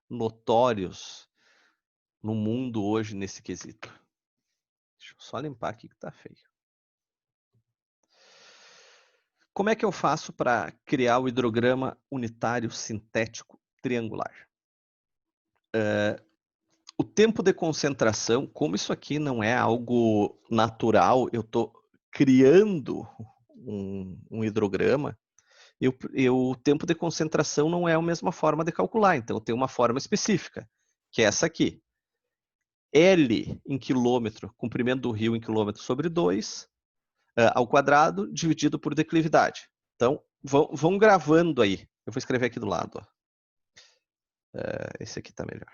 notórios no mundo hoje nesse quesito. Deixa eu só limpar aqui que tá feio. Como é que eu faço para criar o hidrograma unitário sintético triangular? O tempo de concentração, como isso aqui não é algo natural, eu estou criando um hidrograma, o tempo de concentração não é a mesma forma de calcular, então tem uma forma específica, que é essa aqui. L em quilômetro, comprimento do rio em quilômetro sobre 2, ao quadrado, dividido por declividade. Então, vão gravando aí. Eu vou escrever aqui do lado. Ó. Esse aqui está melhor.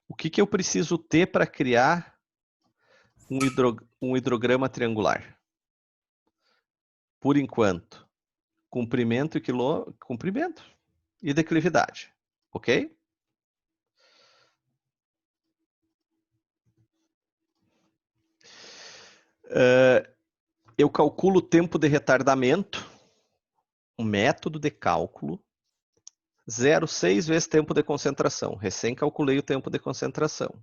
O que eu preciso ter para criar um hidrograma triangular? Por enquanto, comprimento e declividade. Ok? Eu calculo o tempo de retardamento, um método de cálculo, 0,6 vezes tempo de concentração. Recém calculei o tempo de concentração.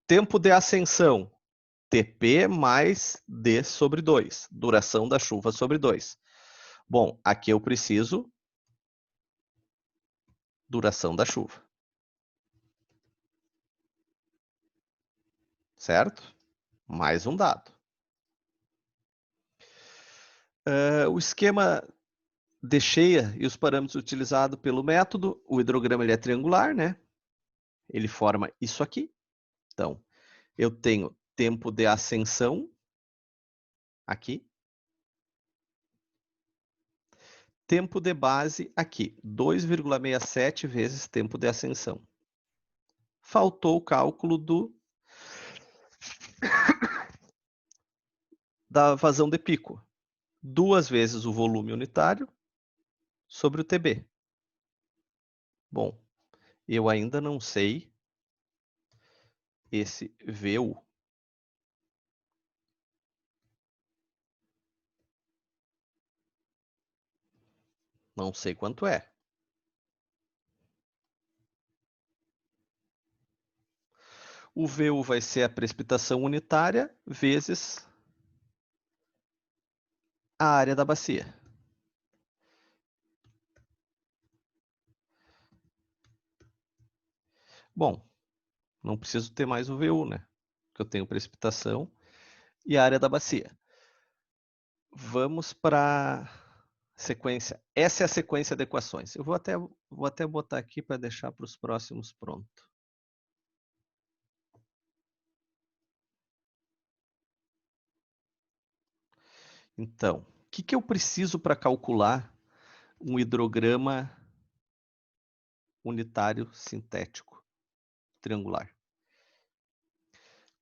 Tempo de ascensão, TP mais D sobre 2. Duração da chuva sobre 2. Bom, aqui eu preciso duração da chuva. Certo? Mais um dado. O esquema de cheia e os parâmetros utilizados pelo método, o hidrograma ele é triangular, né? Ele forma isso aqui. Então, eu tenho tempo de ascensão aqui. Tempo de base aqui, 2,67 vezes tempo de ascensão. Faltou o cálculo do da vazão de pico. 2 vezes o volume unitário sobre o TB. Bom, eu ainda não sei esse VU. Não sei quanto é. O VU vai ser a precipitação unitária vezes a área da bacia. Bom, não preciso ter mais o VU, né? Porque eu tenho precipitação e a área da bacia. Vamos para a sequência. Essa é a sequência de equações. Eu vou até botar aqui para deixar para os próximos pronto. Então, o que eu preciso para calcular um hidrograma unitário sintético triangular?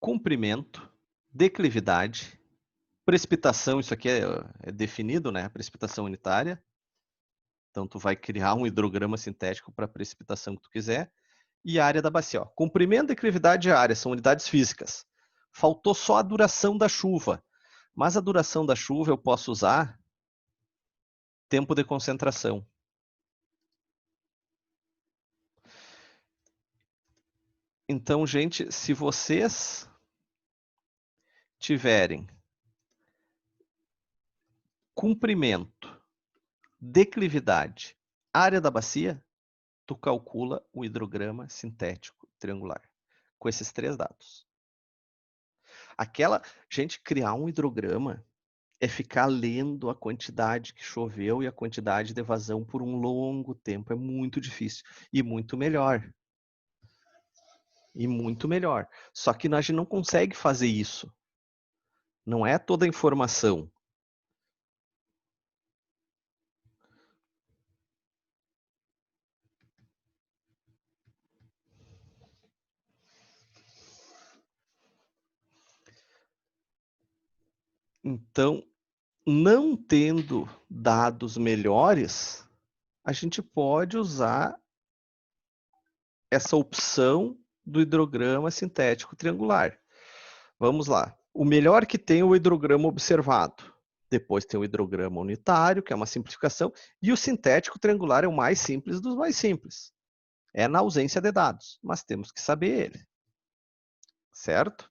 Comprimento, declividade, precipitação, isso aqui é definido, né? A precipitação unitária. Então, tu vai criar um hidrograma sintético para a precipitação que tu quiser. E a área da bacia. Ó. Comprimento, declividade e área são unidades físicas. Faltou só a duração da chuva. Mas a duração da chuva eu posso usar tempo de concentração. Então, gente, se vocês tiverem comprimento, declividade, área da bacia, tu calcula o hidrograma sintético triangular com esses 3 dados. Gente, criar um hidrograma é ficar lendo a quantidade que choveu e a quantidade de vazão por um longo tempo. É muito difícil e muito melhor. E muito melhor. Só que a gente não consegue fazer isso. Não é toda a informação. Então, não tendo dados melhores, a gente pode usar essa opção do hidrograma sintético triangular. Vamos lá. O melhor que tem é o hidrograma observado. Depois tem o hidrograma unitário, que é uma simplificação, e o sintético triangular é o mais simples dos mais simples. É na ausência de dados, mas temos que saber ele. Certo?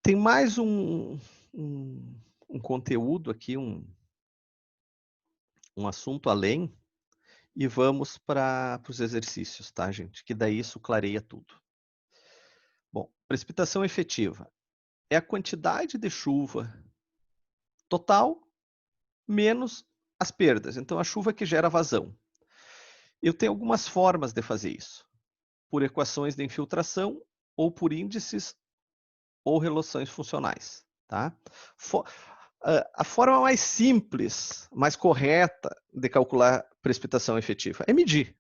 Tem mais um conteúdo aqui, um assunto além, e vamos para os exercícios, tá, gente? Que daí isso clareia tudo. Bom, precipitação efetiva é a quantidade de chuva total menos as perdas. Então, a chuva que gera vazão. Eu tenho algumas formas de fazer isso. Por equações de infiltração ou por índices ou relações funcionais. Tá? A forma mais simples, mais correta de calcular precipitação efetiva é medir.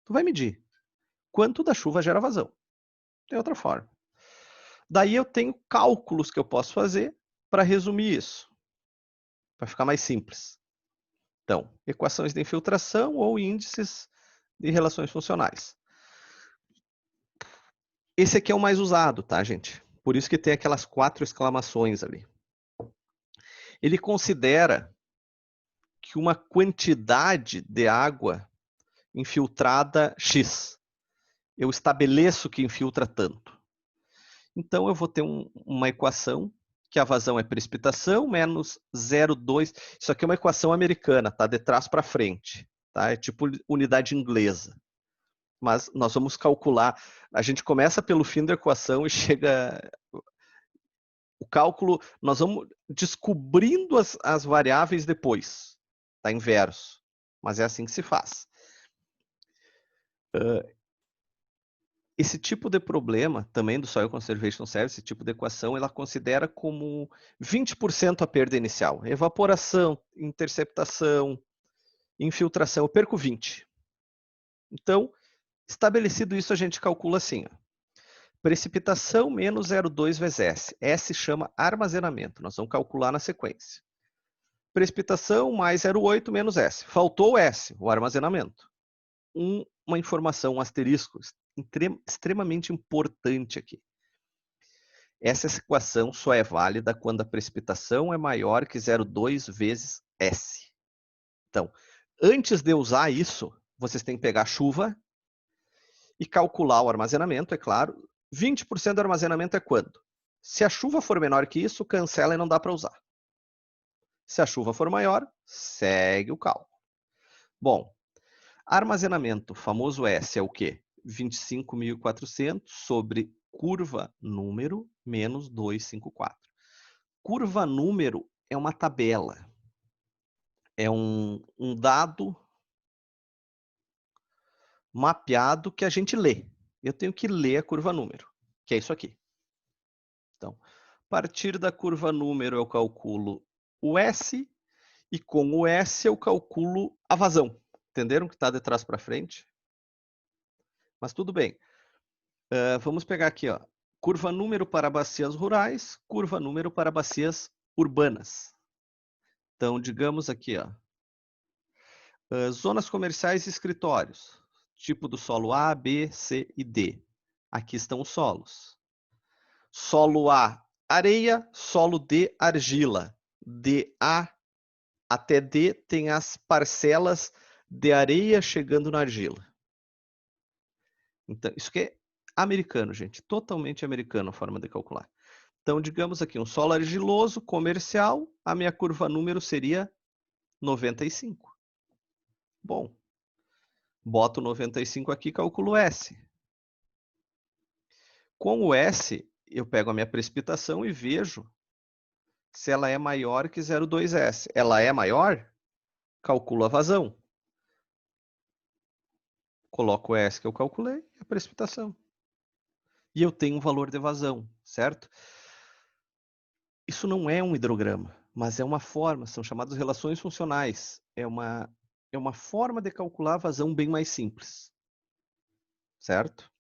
Tu vai medir quanto da chuva gera vazão. Tem outra forma. Daí eu tenho cálculos que eu posso fazer para resumir isso, para ficar mais simples. Então, equações de infiltração ou índices de relações funcionais. Esse aqui é o mais usado, tá, gente? Por isso que tem aquelas 4 exclamações ali. Ele considera que uma quantidade de água infiltrada X, eu estabeleço que infiltra tanto. Então, eu vou ter uma equação que a vazão é precipitação menos 0,2. Isso aqui é uma equação americana, tá? De trás para frente. Tá? É tipo unidade inglesa. Mas nós vamos calcular. A gente começa pelo fim da equação e chega... O cálculo, nós vamos descobrindo as variáveis depois. Tá? Inverso. Mas é assim que se faz. Esse tipo de problema, também do Soil Conservation Service, esse tipo de equação, ela considera como 20% a perda inicial. Evaporação, interceptação, infiltração, eu perco 20%. Então, estabelecido isso, a gente calcula assim. Ó. Precipitação menos 0,2 vezes S. S chama armazenamento. Nós vamos calcular na sequência. Precipitação mais 0,8 menos S. Faltou o S, o armazenamento. Uma informação, um asterisco extremamente importante aqui. Essa equação só é válida quando a precipitação é maior que 0,2 vezes S. Então, antes de usar isso, vocês têm que pegar a chuva e calcular o armazenamento, é claro. 20% do armazenamento é quando? Se a chuva for menor que isso, cancela e não dá para usar. Se a chuva for maior, segue o cálculo. Bom, armazenamento, famoso S, é o quê? 25.400 sobre curva número menos 254. Curva número é uma tabela. É um dado mapeado que a gente lê. Eu tenho que ler a curva número, que é isso aqui. Então, a partir da curva número eu calculo o S e com o S eu calculo a vazão. Entenderam que está de trás para frente? Mas tudo bem. Vamos pegar aqui, ó. Curva número para bacias rurais, curva número para bacias urbanas. Então, digamos aqui, ó. Zonas comerciais e escritórios. Tipo do solo A, B, C e D. Aqui estão os solos. Solo A, areia. Solo D, argila. De A até D tem as parcelas de areia chegando na argila. Então, isso aqui é americano, gente. Totalmente americano a forma de calcular. Então, digamos aqui, um solo argiloso comercial, a minha curva número seria 95. Bom, boto 95 aqui, calculo S. Com o S, eu pego a minha precipitação e vejo se ela é maior que 0,2 S. Ela é maior? Calculo a vazão. Coloco o S que eu calculei e a precipitação. E eu tenho um valor de vazão, certo? Isso não é um hidrograma, mas é uma forma, são chamadas relações funcionais. É uma forma de calcular a vazão bem mais simples. Certo?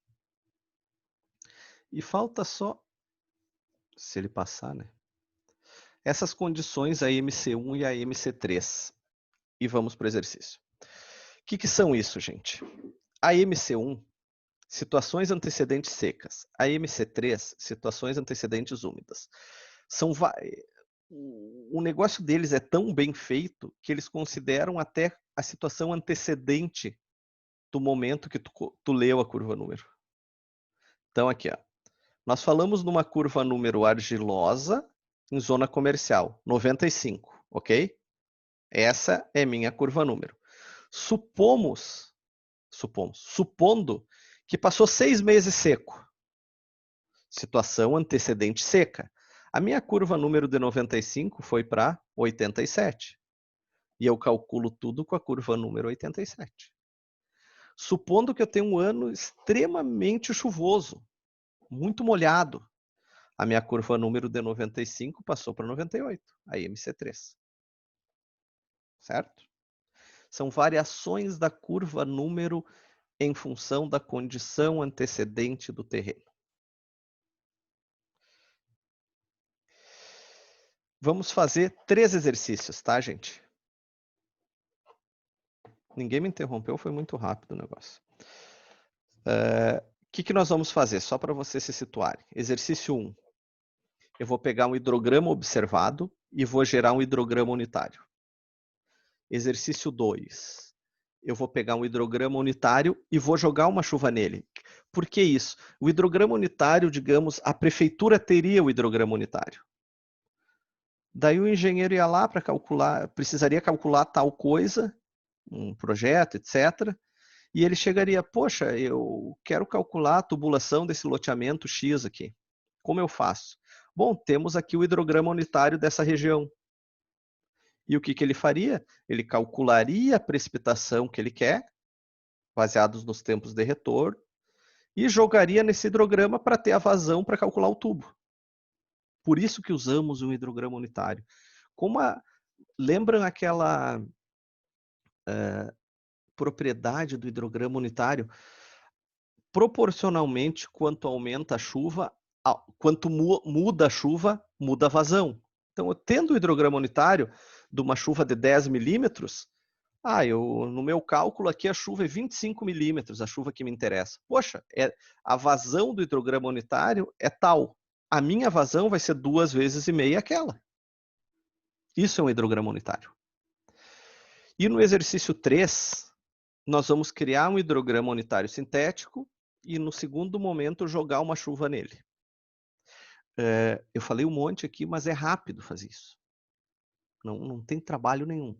E falta só, se ele passar, né? Essas condições, a MC1 e a MC3. E vamos para o exercício. O que são isso, gente? A MC1, situações antecedentes secas. A MC3, situações antecedentes úmidas. O negócio deles é tão bem feito que eles consideram até a situação antecedente do momento que tu leu a curva número. Então, aqui, ó. Nós falamos numa curva número argilosa em zona comercial, 95, ok? Essa é minha curva número. Supondo que passou 6 meses seco. Situação antecedente seca. A minha curva número de 95 foi para 87. E eu calculo tudo com a curva número 87. Supondo que eu tenho um ano extremamente chuvoso, muito molhado. A minha curva número de 95 passou para 98, a MC3. Certo? São variações da curva número em função da condição antecedente do terreno. Vamos fazer 3 exercícios, tá, gente? Ninguém me interrompeu, foi muito rápido o negócio. O que nós vamos fazer? Só para vocês se situarem. Exercício 1. Eu vou pegar um hidrograma observado e vou gerar um hidrograma unitário. Exercício 2. Eu vou pegar um hidrograma unitário e vou jogar uma chuva nele. Por que isso? O hidrograma unitário, digamos, a prefeitura teria o hidrograma unitário. Daí o engenheiro ia lá para calcular, precisaria calcular tal coisa, um projeto, etc. E ele chegaria, poxa, eu quero calcular a tubulação desse loteamento X aqui. Como eu faço? Bom, temos aqui o hidrograma unitário dessa região. E o que ele faria? Ele calcularia a precipitação que ele quer, baseados nos tempos de retorno, e jogaria nesse hidrograma para ter a vazão para calcular o tubo. Por isso que usamos um hidrograma unitário. Lembram aquela propriedade do hidrograma unitário? proporcionalmente, quanto aumenta a chuva, quanto muda a chuva, muda a vazão. Então, eu tendo o hidrograma unitário de uma chuva de 10 milímetros, no meu cálculo aqui a chuva é 25 milímetros, a chuva que me interessa. Poxa, a vazão do hidrograma unitário é tal. A minha vazão vai ser 2,5 vezes aquela. Isso é um hidrograma unitário. E no exercício 3, nós vamos criar um hidrograma unitário sintético e no segundo momento jogar uma chuva nele. Eu falei um monte aqui, mas é rápido fazer isso. Não tem trabalho nenhum.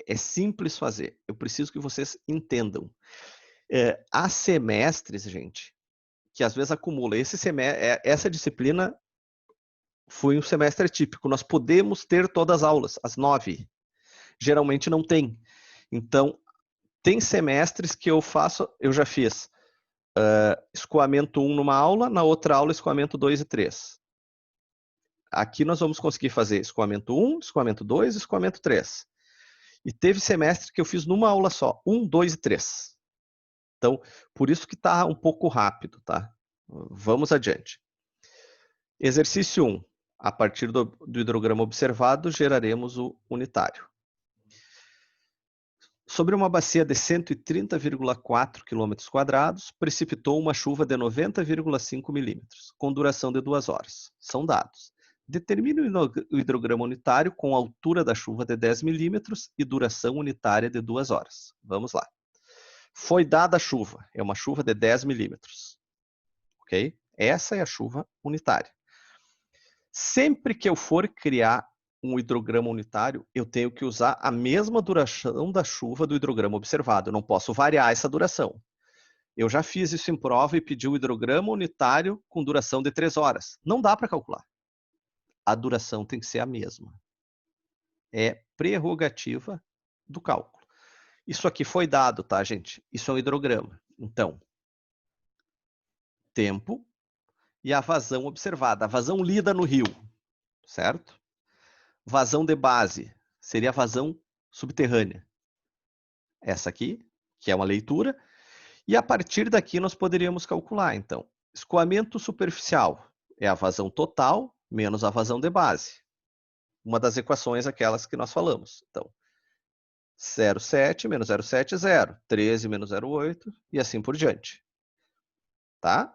É simples fazer. Eu preciso que vocês entendam. Há semestres, gente, que às vezes acumula. Essa disciplina foi um semestre típico. Nós podemos ter todas as aulas, as 9. Geralmente não tem. Então, tem semestres que eu já fiz escoamento 1 numa aula, na outra aula escoamento 2 e 3. Aqui nós vamos conseguir fazer escoamento 1, escoamento 2 e escoamento 3. E teve semestre que eu fiz numa aula só, 1, 2 e 3. Então, por isso que está um pouco rápido, tá? Vamos adiante. Exercício 1. A partir do hidrograma observado, geraremos o unitário. Sobre uma bacia de 130,4 km², precipitou uma chuva de 90,5 milímetros, com duração de 2 horas. São dados. Determine o hidrograma unitário com altura da chuva de 10 milímetros e duração unitária de 2 horas. Vamos lá. Foi dada a chuva, é uma chuva de 10 milímetros. Ok? Essa é a chuva unitária. Sempre que eu for criar um hidrograma unitário, eu tenho que usar a mesma duração da chuva do hidrograma observado. Eu não posso variar essa duração. Eu já fiz isso em prova e pedi o hidrograma unitário com duração de 3 horas. Não dá para calcular. A duração tem que ser a mesma. É prerrogativa do cálculo. Isso aqui foi dado, tá, gente? Isso é um hidrograma. Então, tempo e a vazão observada. A vazão lida no rio, certo? Vazão de base seria a vazão subterrânea. Essa aqui, que é uma leitura. E a partir daqui nós poderíamos calcular, então. Escoamento superficial é a vazão total menos a vazão de base. Uma das equações, aquelas que nós falamos. Então, 0,7 menos 0,7 é 0. 13 menos 0,8 e assim por diante. Tá?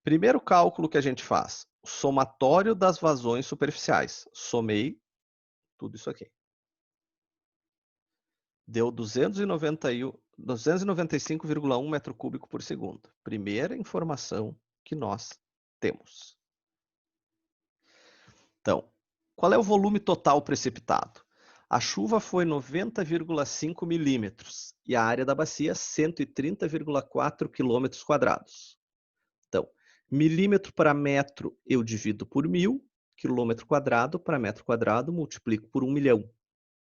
Primeiro cálculo que a gente faz. O somatório das vazões superficiais. Somei tudo isso aqui. Deu 295,1 metro cúbico por segundo. Primeira informação que nós temos. Então, qual é o volume total precipitado? A chuva foi 90,5 milímetros e a área da bacia 130,4 quilômetros quadrados. Então, milímetro para metro eu divido por 1000, quilômetro quadrado para metro quadrado multiplico por 1 milhão.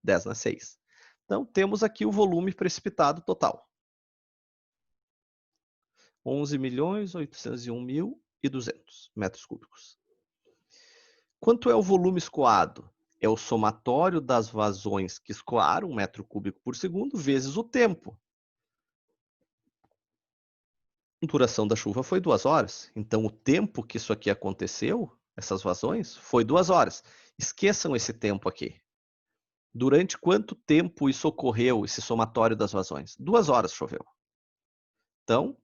10 na 6. Então, temos aqui o volume precipitado total. 11.801.200 metros cúbicos. Quanto é o volume escoado? É o somatório das vazões que escoaram 1 metro cúbico por segundo vezes o tempo. A duração da chuva foi 2 horas. Então, o tempo que isso aqui aconteceu, essas vazões, foi 2 horas. Esqueçam esse tempo aqui. Durante quanto tempo isso ocorreu, esse somatório das vazões? 2 horas choveu. Então,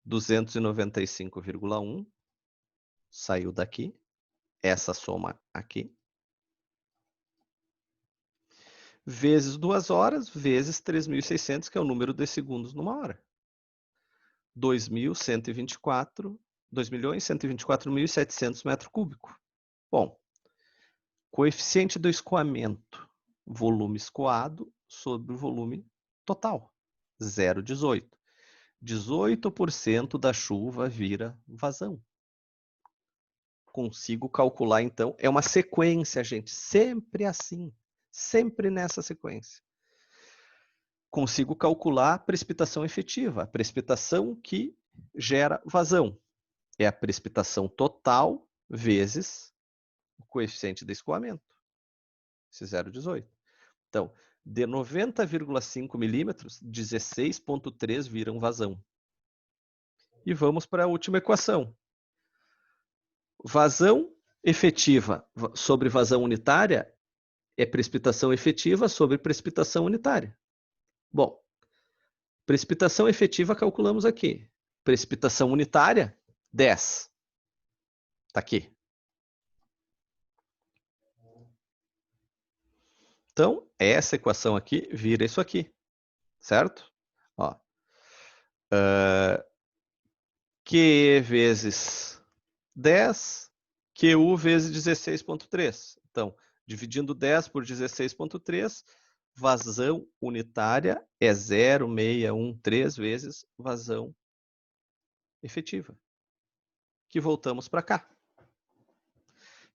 295,1 saiu daqui. Essa soma aqui. Vezes 2 horas, vezes 3.600, que é o número de segundos numa hora. 2.124.700 metros cúbicos. Bom, coeficiente do escoamento. Volume escoado sobre o volume total. 0,18. 18% da chuva vira vazão. Consigo calcular, então. É uma sequência, gente. Sempre assim. Sempre nessa sequência. Consigo calcular a precipitação efetiva. A precipitação que gera vazão. É a precipitação total vezes o coeficiente de escoamento. Esse 0,18. Então, de 90,5 milímetros, 16,3 viram vazão. E vamos para a última equação. Vazão efetiva sobre vazão unitária é precipitação efetiva sobre precipitação unitária. Bom, precipitação efetiva calculamos aqui. Precipitação unitária, 10. Está aqui. Então, essa equação aqui vira isso aqui, certo? Ó, Q vezes 10, QU vezes 16,3. Então, dividindo 10 por 16,3, vazão unitária é 0,613 vezes vazão efetiva. Que voltamos para cá.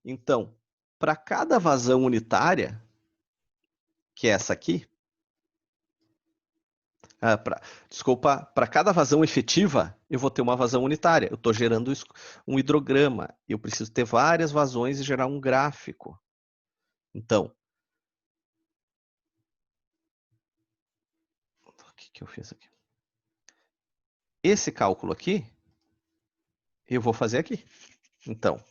Então, para cada vazão unitária, que é essa aqui, para cada vazão efetiva, eu vou ter uma vazão unitária. Eu estou gerando um hidrograma. Eu preciso ter várias vazões e gerar um gráfico. Então, o que eu fiz aqui? Esse cálculo aqui, eu vou fazer aqui. Então,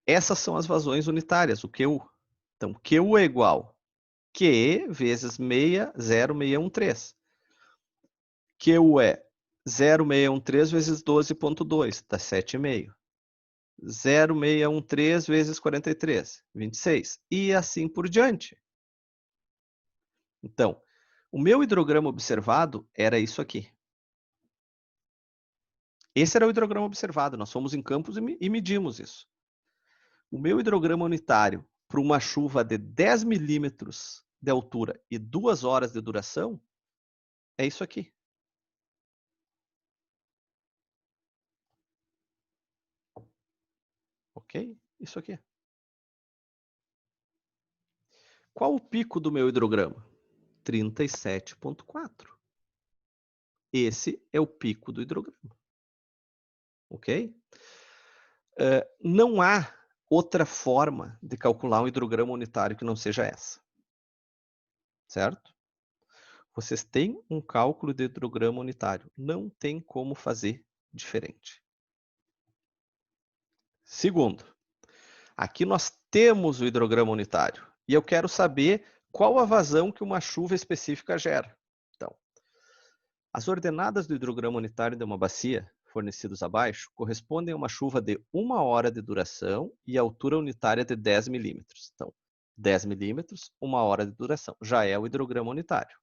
essas são as vazões unitárias, o QU. Então, QU é igual a QE vezes 0,613. QU é 0,613 vezes 12,2, dá 7,5. 0,613 vezes 43, 26. E assim por diante. Então, o meu hidrograma observado era isso aqui. Esse era o hidrograma observado. Nós fomos em campos e medimos isso. O meu hidrograma unitário para uma chuva de 10 milímetros de altura e 2 horas de duração é isso aqui. Ok? Isso aqui. Qual o pico do meu hidrograma? 37,4. Esse é o pico do hidrograma. Ok? Não há outra forma de calcular um hidrograma unitário que não seja essa. Certo? Vocês têm um cálculo de hidrograma unitário. Não tem como fazer diferente. Segundo, aqui nós temos o hidrograma unitário. E eu quero saber qual a vazão que uma chuva específica gera. Então, as ordenadas do hidrograma unitário de uma bacia, fornecidos abaixo, correspondem a uma chuva de 1 hora de duração e altura unitária de 10 milímetros. Então, 10 milímetros, 1 hora de duração. Já é o hidrograma unitário.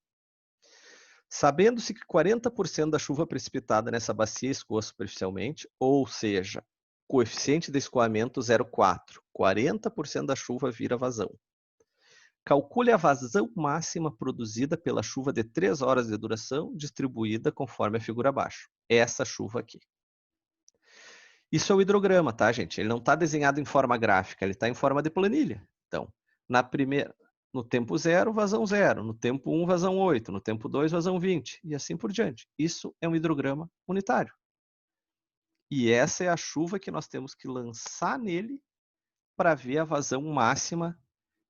Sabendo-se que 40% da chuva precipitada nessa bacia escoa superficialmente, ou seja, coeficiente de escoamento 0,4, 40% da chuva vira vazão. Calcule a vazão máxima produzida pela chuva de 3 horas de duração, distribuída conforme a figura abaixo. Essa chuva aqui. Isso é o hidrograma, tá, gente? Ele não está desenhado em forma gráfica, ele está em forma de planilha. Então, no tempo 0, vazão 0. No tempo 1, vazão 8. No tempo 2, vazão 20. E assim por diante. Isso é um hidrograma unitário. E essa é a chuva que nós temos que lançar nele para ver a vazão máxima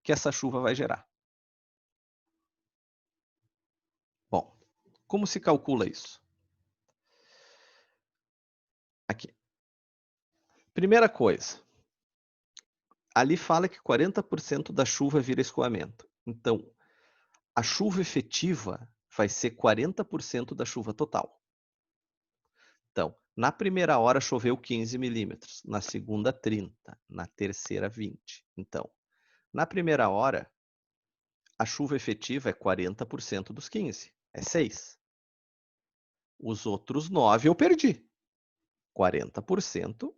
que essa chuva vai gerar. Bom, como se calcula isso? Aqui. Primeira coisa. Ali fala que 40% da chuva vira escoamento. Então, a chuva efetiva vai ser 40% da chuva total. Então, na primeira hora choveu 15 milímetros, na segunda 30, na terceira 20. Então, na primeira hora, a chuva efetiva é 40% dos 15, é 6. Os outros 9 eu perdi. 40%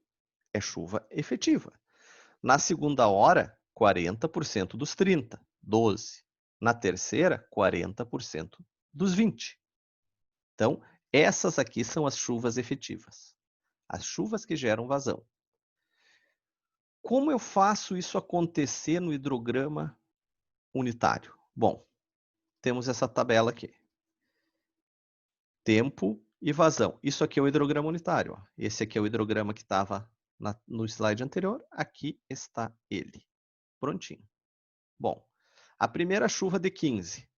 é chuva efetiva. Na segunda hora, 40% dos 30, 12. Na terceira, 40% dos 20. Então, essas aqui são as chuvas efetivas. As chuvas que geram vazão. Como eu faço isso acontecer no hidrograma unitário? Bom, temos essa tabela aqui. Tempo e vazão. Isso aqui é o hidrograma unitário. Ó. Esse aqui é o hidrograma que estava no slide anterior. Aqui está ele. Prontinho. Bom, a primeira chuva de 15.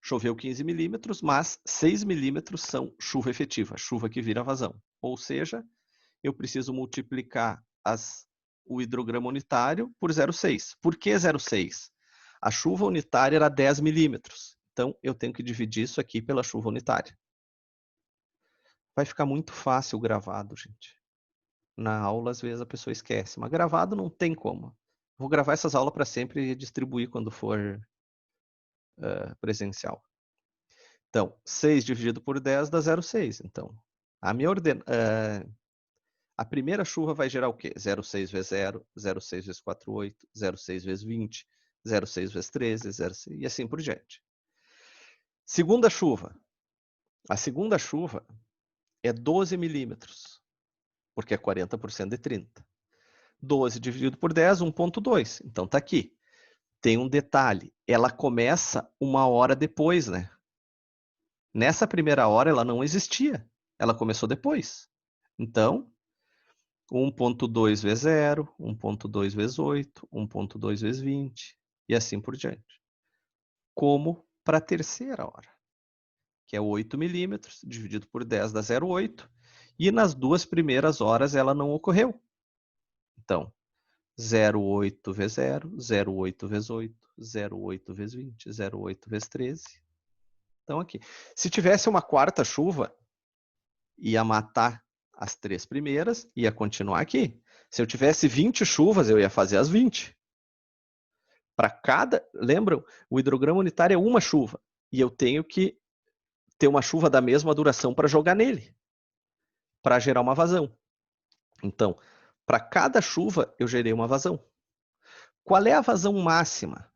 Choveu 15 milímetros, mas 6 milímetros são chuva efetiva, chuva que vira vazão. Ou seja, eu preciso multiplicar o hidrograma unitário por 0,6. Por que 0,6? A chuva unitária era 10 milímetros. Então, eu tenho que dividir isso aqui pela chuva unitária. Vai ficar muito fácil gravado, gente. Na aula, às vezes, a pessoa esquece. Mas gravado não tem como. Vou gravar essas aulas para sempre e distribuir quando for presencial. Então, 6 dividido por 10 dá 0,6. Então, a primeira chuva vai gerar o quê? 0,6 vezes 0, 0,6 vezes 48, 0,6 vezes 20, 0,6 vezes 13, 0,6, e assim por diante. Segunda chuva. A segunda chuva é 12 milímetros, porque é 40% de 30. 12 dividido por 10, 1,2. Então está aqui. Tem um detalhe. Ela começa 1 hora depois, né? Nessa primeira hora ela não existia. Ela começou depois. Então, 1,2 vezes 0, 1,2 vezes 8, 1,2 vezes 20 e assim por diante. Como para a terceira hora, que é 8 milímetros, dividido por 10 dá 0,8, e nas duas primeiras horas ela não ocorreu. Então, 0,8 vezes 0, 0,8 vezes 8, 0,8 vezes 20, 0,8 vezes 13. Então aqui. Se tivesse uma quarta chuva, ia matar as 3 primeiras, ia continuar aqui. Se eu tivesse 20 chuvas, eu ia fazer as 20. Para cada... Lembram? O hidrograma unitário é uma chuva. E eu tenho que ter uma chuva da mesma duração para jogar nele. Para gerar uma vazão. Então, para cada chuva, eu gerei uma vazão. Qual é a vazão máxima?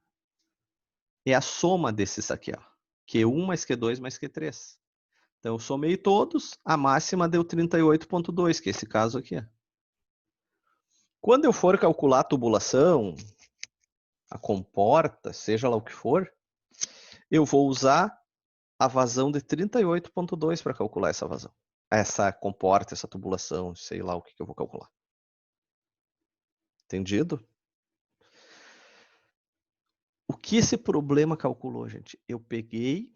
É a soma desses aqui, ó. Q1 mais Q2 mais Q3. Então, eu somei todos, a máxima deu 38,2, que é esse caso aqui. Quando eu for calcular a tubulação, a comporta, seja lá o que for, eu vou usar a vazão de 38,2 para calcular essa vazão. Essa comporta, essa tubulação, sei lá o que eu vou calcular. Entendido? O que esse problema calculou, gente? Eu peguei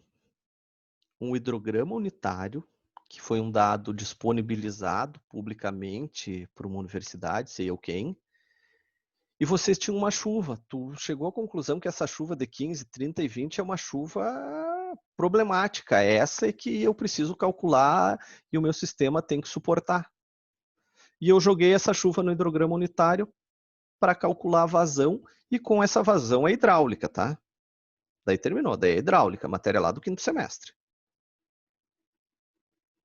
um hidrograma unitário, que foi um dado disponibilizado publicamente por uma universidade, sei eu quem, e vocês tinham uma chuva. Tu chegou à conclusão que essa chuva de 15, 30 e 20 é uma chuva problemática. Essa é que eu preciso calcular e o meu sistema tem que suportar. E eu joguei essa chuva no hidrograma unitário para calcular a vazão, e com essa vazão é hidráulica, tá? Daí terminou, daí é hidráulica, matéria lá do 5º semestre.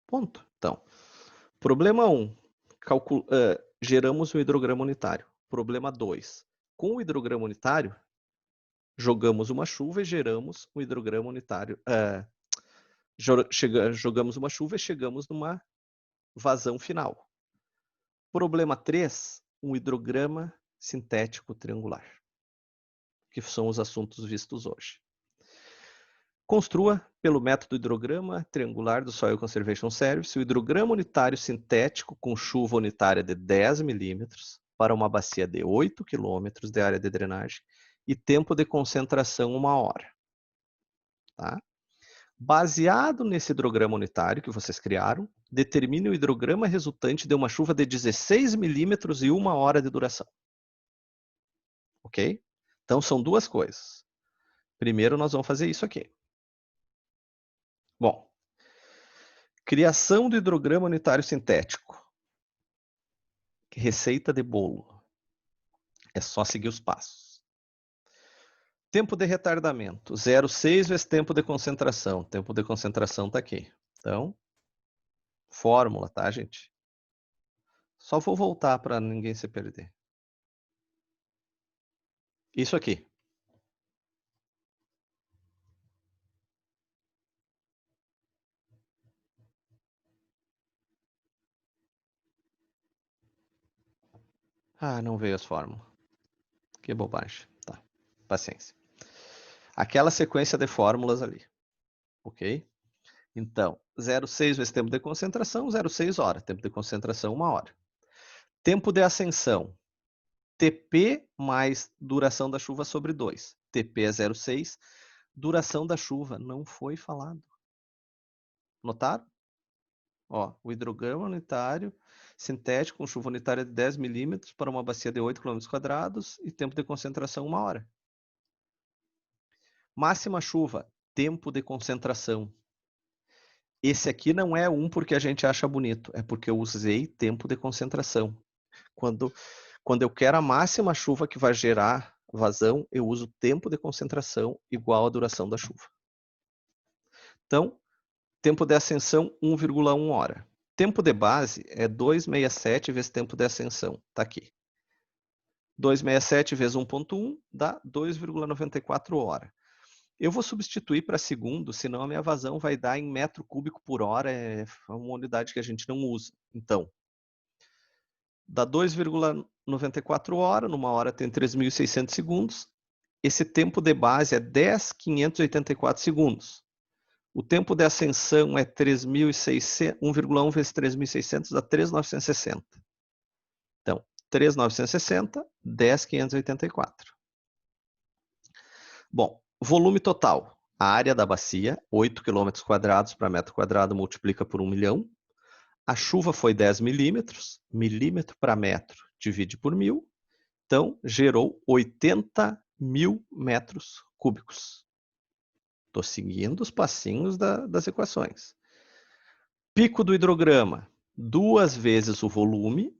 Ponto. Então, problema 1, geramos um hidrograma unitário. Problema 2, com o hidrograma unitário, jogamos uma chuva e geramos um hidrograma unitário. Jogamos uma chuva e chegamos numa vazão final. Problema 3, um hidrograma sintético triangular, que são os assuntos vistos hoje. Construa, pelo método hidrograma triangular do Soil Conservation Service, o hidrograma unitário sintético com chuva unitária de 10 milímetros para uma bacia de 8 quilômetros de área de drenagem e tempo de concentração 1 hora. Tá? Baseado nesse hidrograma unitário que vocês criaram, determine o hidrograma resultante de uma chuva de 16 milímetros e 1 hora de duração. Ok? Então, são duas coisas. Primeiro, nós vamos fazer isso aqui. Bom, criação do hidrograma unitário sintético. Receita de bolo. É só seguir os passos. Tempo de retardamento. 0,6 vezes tempo de concentração. Tempo de concentração está aqui. Então, fórmula, tá, gente? Só vou voltar para ninguém se perder. Isso aqui. Ah, não veio as fórmulas. Que bobagem. Tá, paciência. Aquela sequência de fórmulas ali. Ok? Então, 0,6 vezes tempo de concentração, 0,6 hora. Tempo de concentração, 1 hora. Tempo de ascensão. TP mais duração da chuva sobre 2. TP é 0,6. Duração da chuva, não foi falado. Notaram? Ó, o hidrograma unitário sintético com chuva unitária de 10 milímetros para uma bacia de 8 km² e tempo de concentração 1 hora. Máxima chuva, tempo de concentração. Esse aqui não é um porque a gente acha bonito, é porque eu usei tempo de concentração. Quando eu quero a máxima chuva que vai gerar vazão, eu uso tempo de concentração igual à duração da chuva. Então, tempo de ascensão, 1,1 hora. Tempo de base é 267 vezes tempo de ascensão. Está aqui. 267 vezes 1,1 dá 2,94 hora. Eu vou substituir para segundo, senão a minha vazão vai dar em metro cúbico por hora, é uma unidade que a gente não usa. Então, dá 2,94 hora, numa hora tem 3.600 segundos. Esse tempo de base é 10.584 segundos. O tempo de ascensão é 3.600, 1,1 vezes 3.600 dá 3.960. Então, 3.960, 10.584. Bom, volume total. A área da bacia, 8 km² para metro quadrado, multiplica por 1 milhão. A chuva foi 10 milímetros. Milímetro para metro divide por 1.000. Então, gerou 80 mil metros cúbicos. Estou seguindo os passinhos das equações. Pico do hidrograma, 2 vezes o volume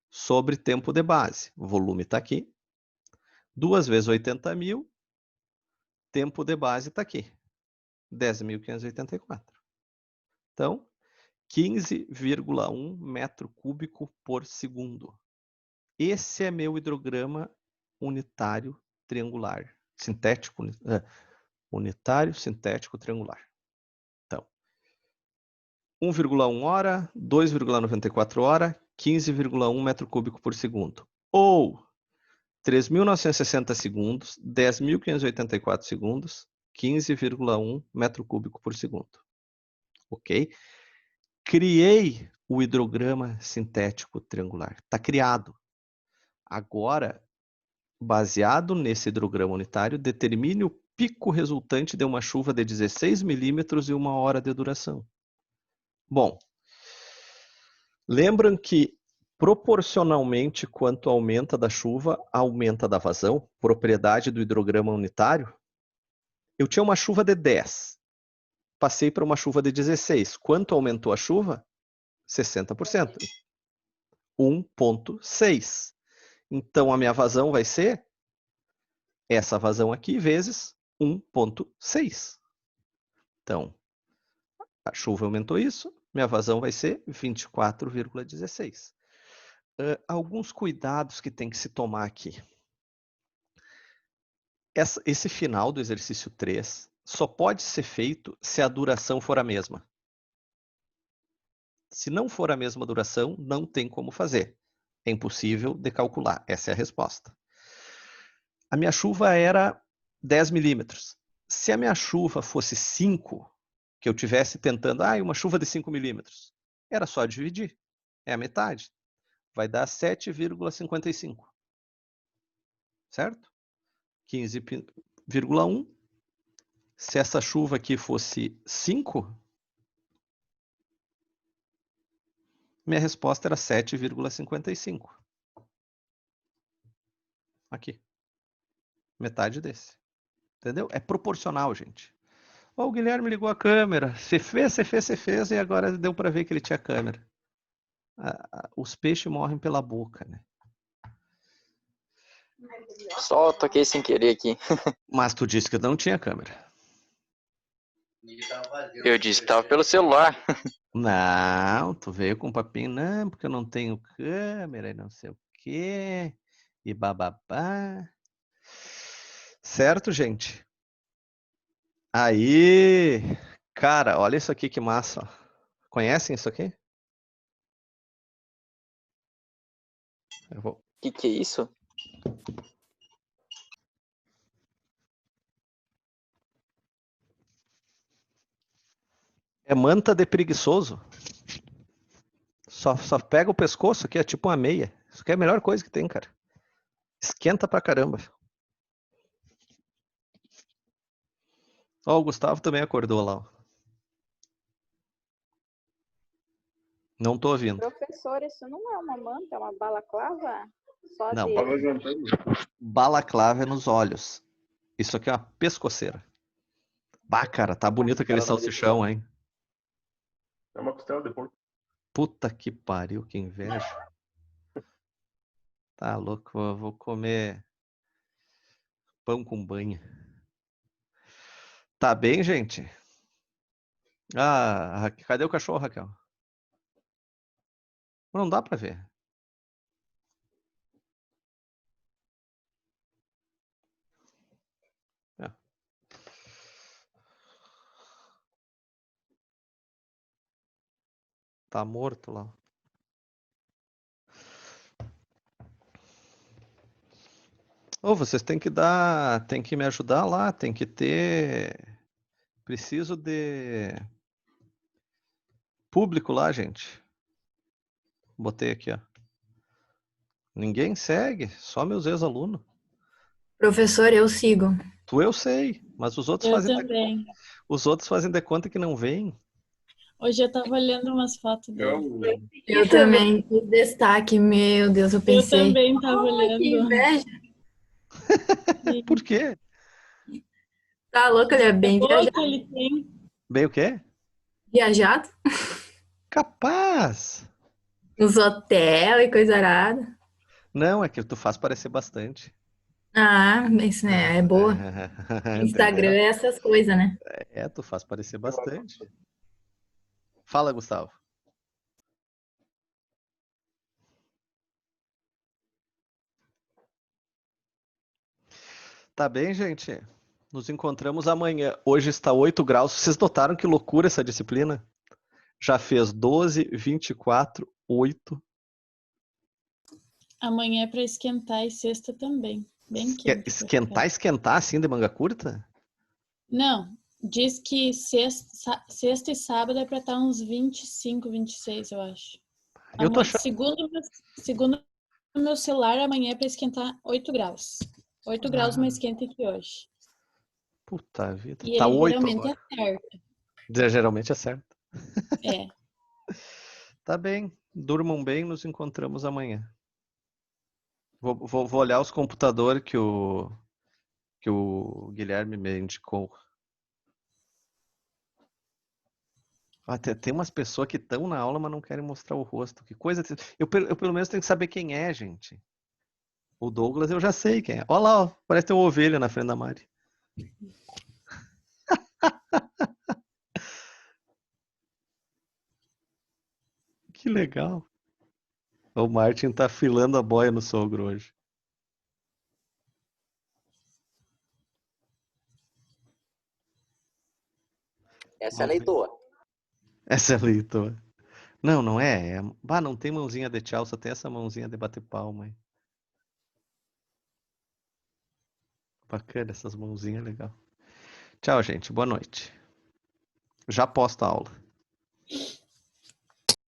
sobre tempo de base. O volume está aqui. 2 vezes 80 mil, tempo de base está aqui. 10.584. Então, 15,1 metro cúbico por segundo. Esse é meu hidrograma unitário triangular. Sintético, unitário, sintético, triangular. Então, 1,1 hora, 2,94 hora, 15,1 metro cúbico por segundo. Ou 3.960 segundos, 10.584 segundos, 15,1 metro cúbico por segundo. Ok? Criei o hidrograma sintético triangular. Está criado. Agora, baseado nesse hidrograma unitário, determine o pico resultante de uma chuva de 16 milímetros e 1 hora de duração. Bom, lembram que proporcionalmente quanto aumenta da chuva, aumenta da vazão, propriedade do hidrograma unitário? Eu tinha uma chuva de 10, passei para uma chuva de 16. Quanto aumentou a chuva? 60%. 1,6. Então, a minha vazão vai ser essa vazão aqui vezes 1,6. Então, a chuva aumentou isso, minha vazão vai ser 24,16. Alguns cuidados que tem que se tomar aqui. Esse final do exercício 3 só pode ser feito se a duração for a mesma. Se não for a mesma duração, não tem como fazer. É impossível de calcular. Essa é a resposta. A minha chuva era 10 milímetros. Se a minha chuva fosse 5, que eu estivesse tentando, uma chuva de 5 milímetros, era só dividir. É a metade. Vai dar 7,55. Certo? 15,1. Se essa chuva aqui fosse 5, minha resposta era 7,55. Aqui. Metade desse. Entendeu? É proporcional, gente. O Guilherme ligou a câmera. Você fez, e agora deu para ver que ele tinha câmera. Os peixes morrem pela boca, né? Só toquei sem querer aqui. Mas tu disse que não tinha câmera. Eu disse que tava pelo celular. Não, tu veio com um papinho, não, porque eu não tenho câmera e não sei o quê. E bababá. Certo, gente? Aí, cara, olha isso aqui que massa. Conhecem isso aqui? Eu vou... Que é isso? É manta de preguiçoso. Só pega o pescoço aqui, é tipo uma meia. Isso aqui é a melhor coisa que tem, cara. Esquenta pra caramba. Ó, o Gustavo também acordou lá, ó. Não tô ouvindo. Professor, isso não é uma manta, é uma balaclava? Só Não, de... balaclava é nos olhos. Isso aqui é uma pescoceira. Bah, cara, tá bonito aquele salsichão, hein? É uma costela de porco. Puta que pariu, que inveja. Tá louco, eu vou comer pão com banha. Tá bem, gente? Ah, cadê o cachorro, Raquel? Não dá pra ver. É. Tá morto lá. Ô, vocês têm que me ajudar lá, tem que ter. Preciso de público lá, gente. Botei aqui, ó. Ninguém segue, só meus ex-alunos. Professor, eu sigo. Tu eu sei, mas os outros Eu também. fazem de conta que não vêm. Hoje eu tava olhando umas fotos dele. Eu também fiz destaque, meu Deus, eu Eu pensei. também tava "Ai, que olhando. inveja. Sim. Por quê? Tá louco, ele é bem Pô, viajado. que ele tem. Bem o quê? Viajado Capaz! nos hotéis e coisa arada. Não, é que tu faz parecer bastante. Ah, isso né, é boa. Instagram Entendeu? é essas coisas, né? É, tu faz parecer bastante. Fala, Gustavo. Tá bem, gente? Nos encontramos amanhã. Hoje está 8 graus. Vocês notaram que loucura essa disciplina? Já fez 12, 24, 8. Amanhã é pra esquentar e sexta também. Bem quente. Esquentar assim de manga curta? Não, diz que sexta e sábado é pra estar uns 25, 26, eu acho. Eu tô achando. Segundo o meu celular, amanhã é pra esquentar 8 graus. 8 graus mais quente que hoje. Puta vida. E Tá ele 8 geralmente agora. é certo. Geralmente é certo. É. Tá bem. Durmam bem, nos encontramos amanhã. Vou olhar os computadores que o Guilherme me indicou. Tem umas pessoas que estão na aula, mas não querem mostrar o rosto. Que coisa. Eu pelo menos tenho que saber quem é, gente. O Douglas eu já sei quem é. Olha lá, ó, parece ter uma ovelha na frente da Mari. Que legal. O Martin tá filando a boia no sogro hoje. Essa é a leitora. Essa é a leitora. Não, não é. Não tem mãozinha de tchau, só tem essa mãozinha de bater palma aí. Bacana, essas mãozinhas, legal. Tchau, gente. Boa noite. Já posto a aula.